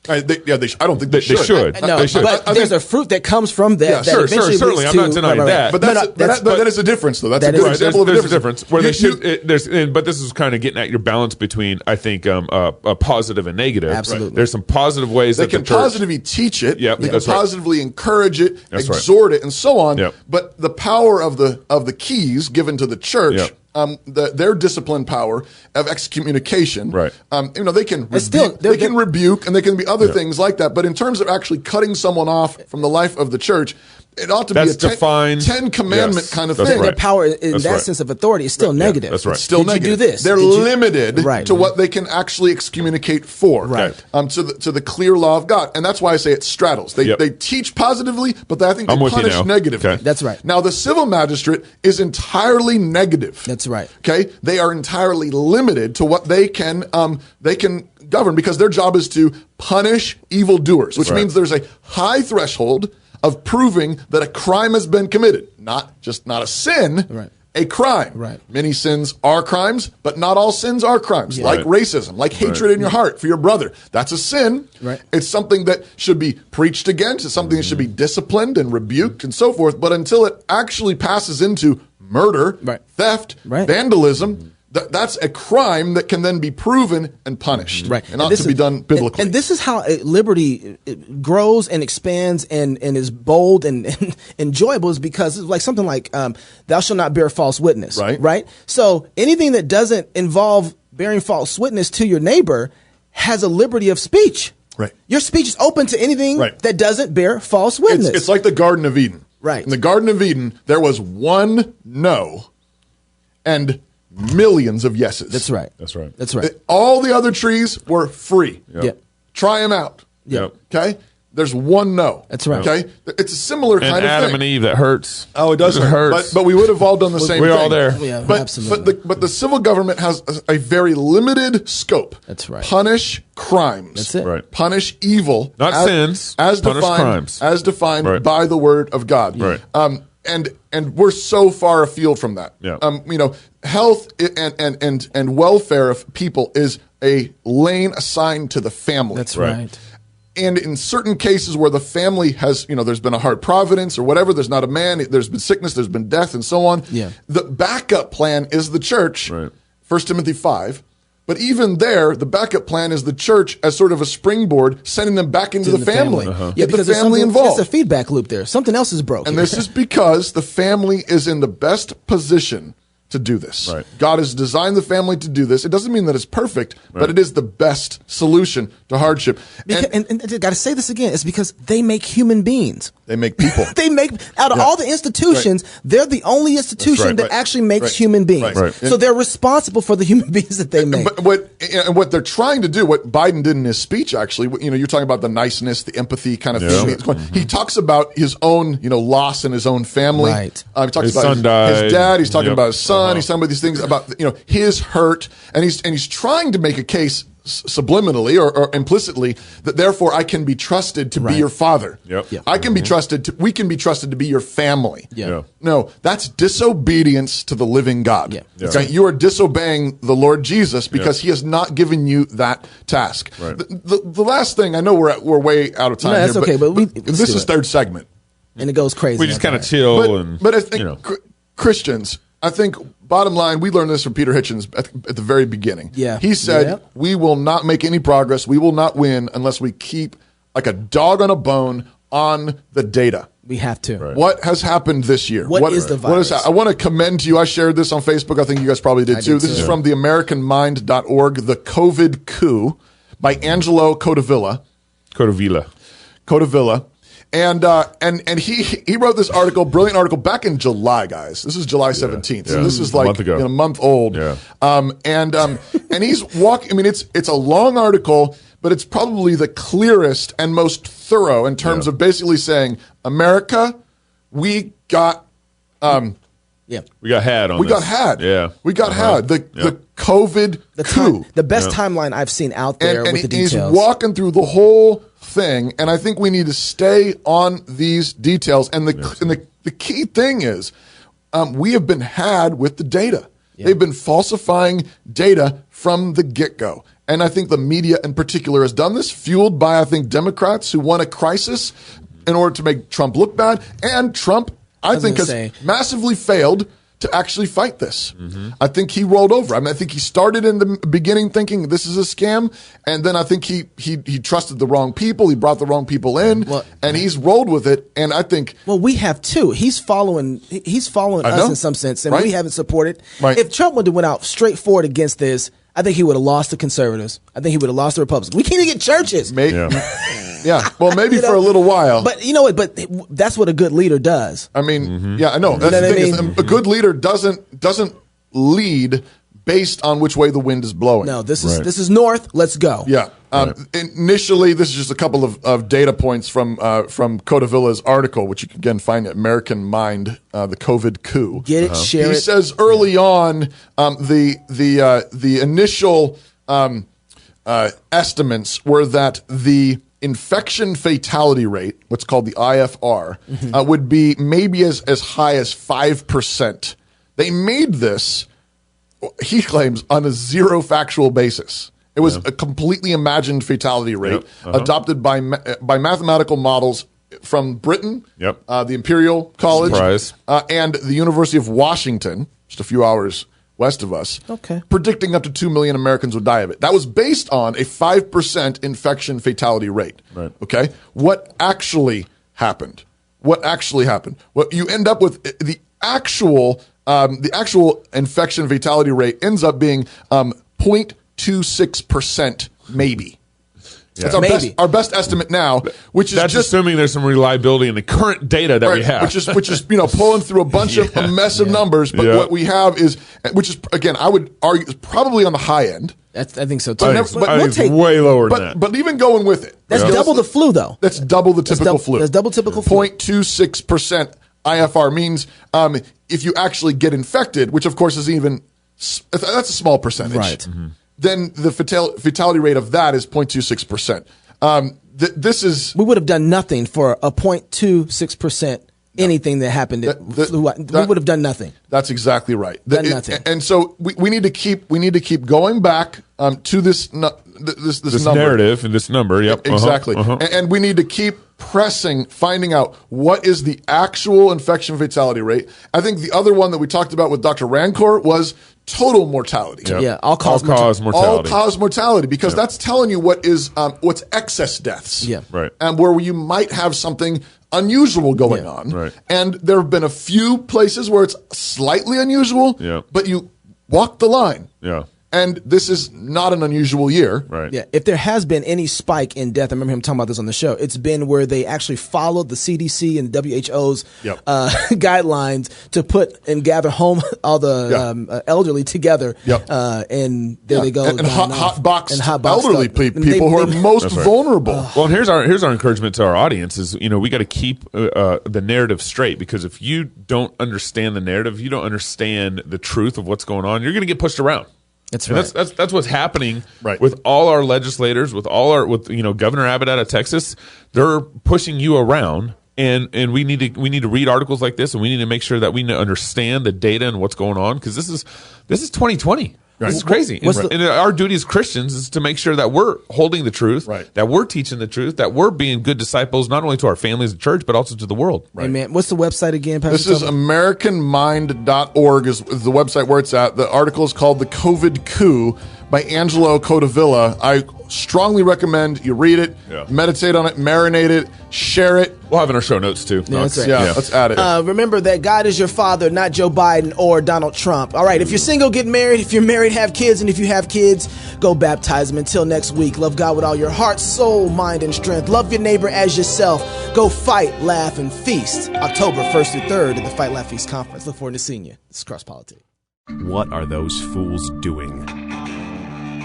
I don't think they should. They should. But there's a fruit that comes from that. Certainly. I'm not denying that. But that is a difference, though. That's a good example of a difference. Where they should. But this is kind of getting at your balance between, I think, a positive and negative. Absolutely. There's some positive ways they that can the church positively teach it. They can that's positively encourage it, that's exhort it, and so on. But the power of the keys given to the church. Their disciplined power of excommunication, they can rebuke, and they can be other things like that. But in terms of actually cutting someone off from the life of the church, it ought to be a Ten Commandment kind of thing. Their power in that sense of authority is still negative. That's right. It's still negative. You do this? They're limited to what they can actually excommunicate for. Right. To the clear law of God, and that's why I say it straddles. They teach positively, but I think they punish negatively. Okay. That's right. Now the civil magistrate is entirely negative. That's right. Okay, they are entirely limited to what they can govern, because their job is to punish evildoers, which means there's a high threshold of proving that a crime has been committed, not a sin, a crime. Right. Many sins are crimes, but not all sins are crimes. Like racism, like hatred in your heart for your brother. That's a sin. Right. It's something that should be preached against. It's something that should be disciplined and rebuked and so forth. But until it actually passes into murder, theft, vandalism, that's a crime that can then be proven and punished, and ought to be done biblically. And this is how liberty grows and expands and is bold and enjoyable, is because it's like something like thou shalt not bear false witness, right? So anything that doesn't involve bearing false witness to your neighbor has a liberty of speech. Right. Your speech is open to anything that doesn't bear false witness. It's like the Garden of Eden. Right. In the Garden of Eden, there was one no and millions of yeses. That's right. That's right. All the other trees were free. Yep. Try them out. Yep. Okay? there's one no. That's right. Okay, it's a similar kind of Adam thing. and Eve, that hurts. Oh, it does hurt. But we would have all done the same thing. We're all there. Yeah, But absolutely. but the civil government has a very limited scope. That's right. Punish crimes. That's it. Right. Punish evil. Not sins. As Punish defined, crimes. As defined Right. by the word of God. Right. And we're so far afield from that. Yeah. Health and welfare of people is a lane assigned to the family. That's right. And in certain cases where the family has, there's been a hard providence or whatever, there's not a man, there's been sickness, there's been death, and so on. Yeah. The backup plan is the church, Right. 1 Timothy 5. But even there, the backup plan is the church as sort of a springboard, sending them back into the family. Yeah, Get because the family involved. There's a feedback loop there. Something else is broken. And this is because the family is in the best position to do this. Right. God has designed the family to do this. It doesn't mean that it's perfect, but it is the best solution to hardship. And I got to say this again. It's because they make human beings. They make people. They make, out of all the institutions, they're the only institution right. that actually makes Right. human beings. Right. So they're responsible for the human beings that they make. But what they're trying to do, what Biden did in his speech, actually, you're talking about the niceness, the empathy kind of thing. He talks about his own, loss in his own family. Right. He talks His about son died. his dad. He's talking about his son. He's talking about these things about his hurt, and he's trying to make a case subliminally or implicitly that therefore I can be trusted to be your father. Yep. I can be trusted. We can be trusted to be your family. Yeah. No, that's disobedience to the living God. Yeah. Okay? You are disobeying the Lord Jesus because he has not given you that task. Right. The last thing, I know we're way out of time No, that's here, okay, but this is third segment. And it goes crazy. We just kind of after chill But I think Christians, I think bottom line, we learned this from Peter Hitchens at the very beginning. Yeah. He said, Yeah. we will not make any progress. We will not win unless we keep like a dog on a bone on the data. that. We have to. Right. What has happened this year? What is the virus? I want to commend to you. I shared this on Facebook. I think you guys probably did too. This is from the AmericanMind.org, The COVID Coup by Angelo Codavilla. And he wrote this article, brilliant article, back in July, guys. This is July 17th. So this is A like month ago. a month old. Yeah. And he's walking. I mean, it's a long article, but it's probably the clearest and most thorough in terms of basically saying, America, we got We got had on we this. got had. Yeah. We got had. The COVID coup. The best timeline I've seen out there And with the he's details. walking through the whole thing, and I think we need to stay on these details. And the key thing is, we have been had with the data. Yeah. They've been falsifying data from the get-go. And I think the media in particular has done this, fueled by, I think, Democrats who want a crisis in order to make Trump look bad. And Trump, I think, has massively failed to actually fight this. Mm-hmm. I think he rolled over. I mean, I think he started in the beginning thinking this is a scam, and then I think he trusted the wrong people. He brought the wrong people in, and he's rolled with it. And I think, well, we have too. He's following us in some sense, and we haven't supported. Right. If Trump would have went out straight forward against this, I think he would have lost the conservatives. I think he would have lost the Republicans. We can't even get churches. Yeah, well, maybe for a little while. But you know what? But that's what a good leader does. I mean, yeah, I know. That's the thing. Is, a good leader doesn't lead based on which way the wind is blowing. No, this is north. Let's go. Yeah. Initially, this is just a couple of data points from Codavilla's article, which you can again find at American Mind, the COVID coup. Get it, share it. He says early on, the initial estimates were that the infection fatality rate, what's called the IFR, would be maybe as high as 5%. They made this, he claims, on a zero factual basis. It was a completely imagined fatality rate adopted by mathematical models from Britain, the Imperial College, and the University of Washington, just a few hours west of us, predicting up to 2 million Americans would die of it. That was based on a 5% infection fatality rate. Right. Okay? What actually happened? What you end up with, the actual infection fatality rate ends up being 0.26% maybe. Yeah. That's our best estimate now, which is that's just assuming there's some reliability in the current data that we have, which is pulling through a bunch of numbers. But what we have is, which is again, I would argue, is probably on the high end. I think so too. I think it's way lower than that. But even going with it. That's double the flu, though. That's double the typical flu. That's double typical flu. 0.26% IFR means if you actually get infected, which of course is that's a small percentage. Right. Mm-hmm. Then the fatality rate of that is 0.26%. This is... We would have done nothing for a 0.26% anything that happened. We would have done nothing. That's exactly right. Done nothing. And so we need to keep going back to this number. Narrative and this number. Yep. Exactly. And we need to keep finding out what is the actual infection fatality rate. I think the other one that we talked about with Dr. Rancor was total mortality. Yep. Yeah, all-cause mortality. All-cause mortality, because that's telling you what's excess deaths. Yeah. Right. And where you might have something unusual going on. Right. And there have been a few places where it's slightly unusual, but you walk the line. Yeah. And this is not an unusual year. Right. Yeah. If there has been any spike in death, I remember him talking about this on the show, it's been where they actually followed the CDC and WHO's guidelines to put and gather home all the elderly together. And there they go. And hot box elderly people who are most vulnerable. Well, and here's our encouragement to our audience is, we got to keep the narrative straight, because if you don't understand the narrative, you don't understand the truth of what's going on, you're going to get pushed around. That's right. That's what's happening with all our legislators, with Governor Abbott out of Texas. They're pushing you around, and we need to read articles like this, and we need to make sure that we understand the data and what's going on, because this is 2020. Right. This is crazy. And our duty as Christians is to make sure that we're holding the truth, that we're teaching the truth, that we're being good disciples, not only to our families and church, but also to the world. Right. Amen. What's the website again, Pastor? This is AmericanMind.org is the website where it's at. The article is called The COVID Coup by Angelo Codavilla. I strongly recommend you read it, meditate on it, marinate it, share it. We'll have it in our show notes too. Yeah, that's right. Let's add it. Remember that God is your father, not Joe Biden or Donald Trump. All right, if you're single, get married. If you're married, have kids. And if you have kids, go baptize them. Until next week, love God with all your heart, soul, mind, and strength. Love your neighbor as yourself. Go fight, laugh, and feast. October 1st through 3rd at the Fight, Laugh, Feast Conference. Look forward to seeing you. This is Cross Politics. What are those fools doing?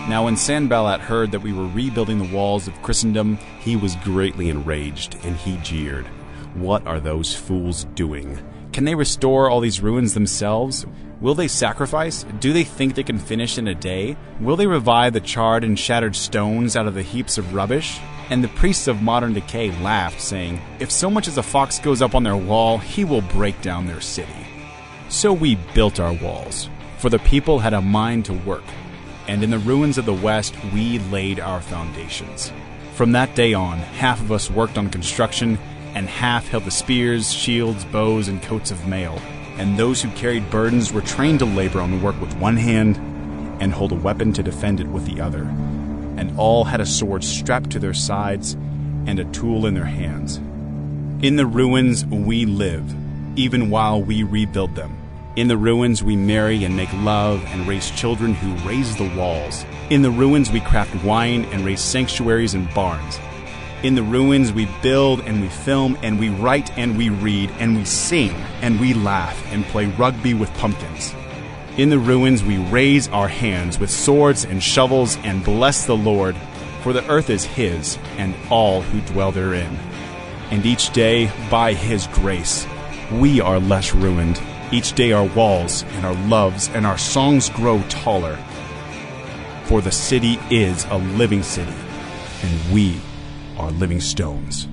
Now, when Sanballat heard that we were rebuilding the walls of Christendom, he was greatly enraged, and he jeered. What are those fools doing? Can they restore all these ruins themselves? Will they sacrifice? Do they think they can finish in a day? Will they revive the charred and shattered stones out of the heaps of rubbish? And the priests of modern decay laughed, saying, if so much as a fox goes up on their wall, he will break down their city. So we built our walls, for the people had a mind to work. And in the ruins of the West, we laid our foundations. From that day on, half of us worked on construction, and half held the spears, shields, bows, and coats of mail. And those who carried burdens were trained to labor on the work with one hand, and hold a weapon to defend it with the other. And all had a sword strapped to their sides, and a tool in their hands. In the ruins we live, even while we rebuild them. In the ruins we marry and make love and raise children who raise the walls. In the ruins we craft wine and raise sanctuaries and barns. In the ruins we build and we film and we write and we read and we sing and we laugh and play rugby with pumpkins. In the ruins we raise our hands with swords and shovels and bless the Lord, for the earth is His and all who dwell therein. And each day, by His grace, we are less ruined. Each day our walls and our loves and our songs grow taller. For the city is a living city, and we are living stones.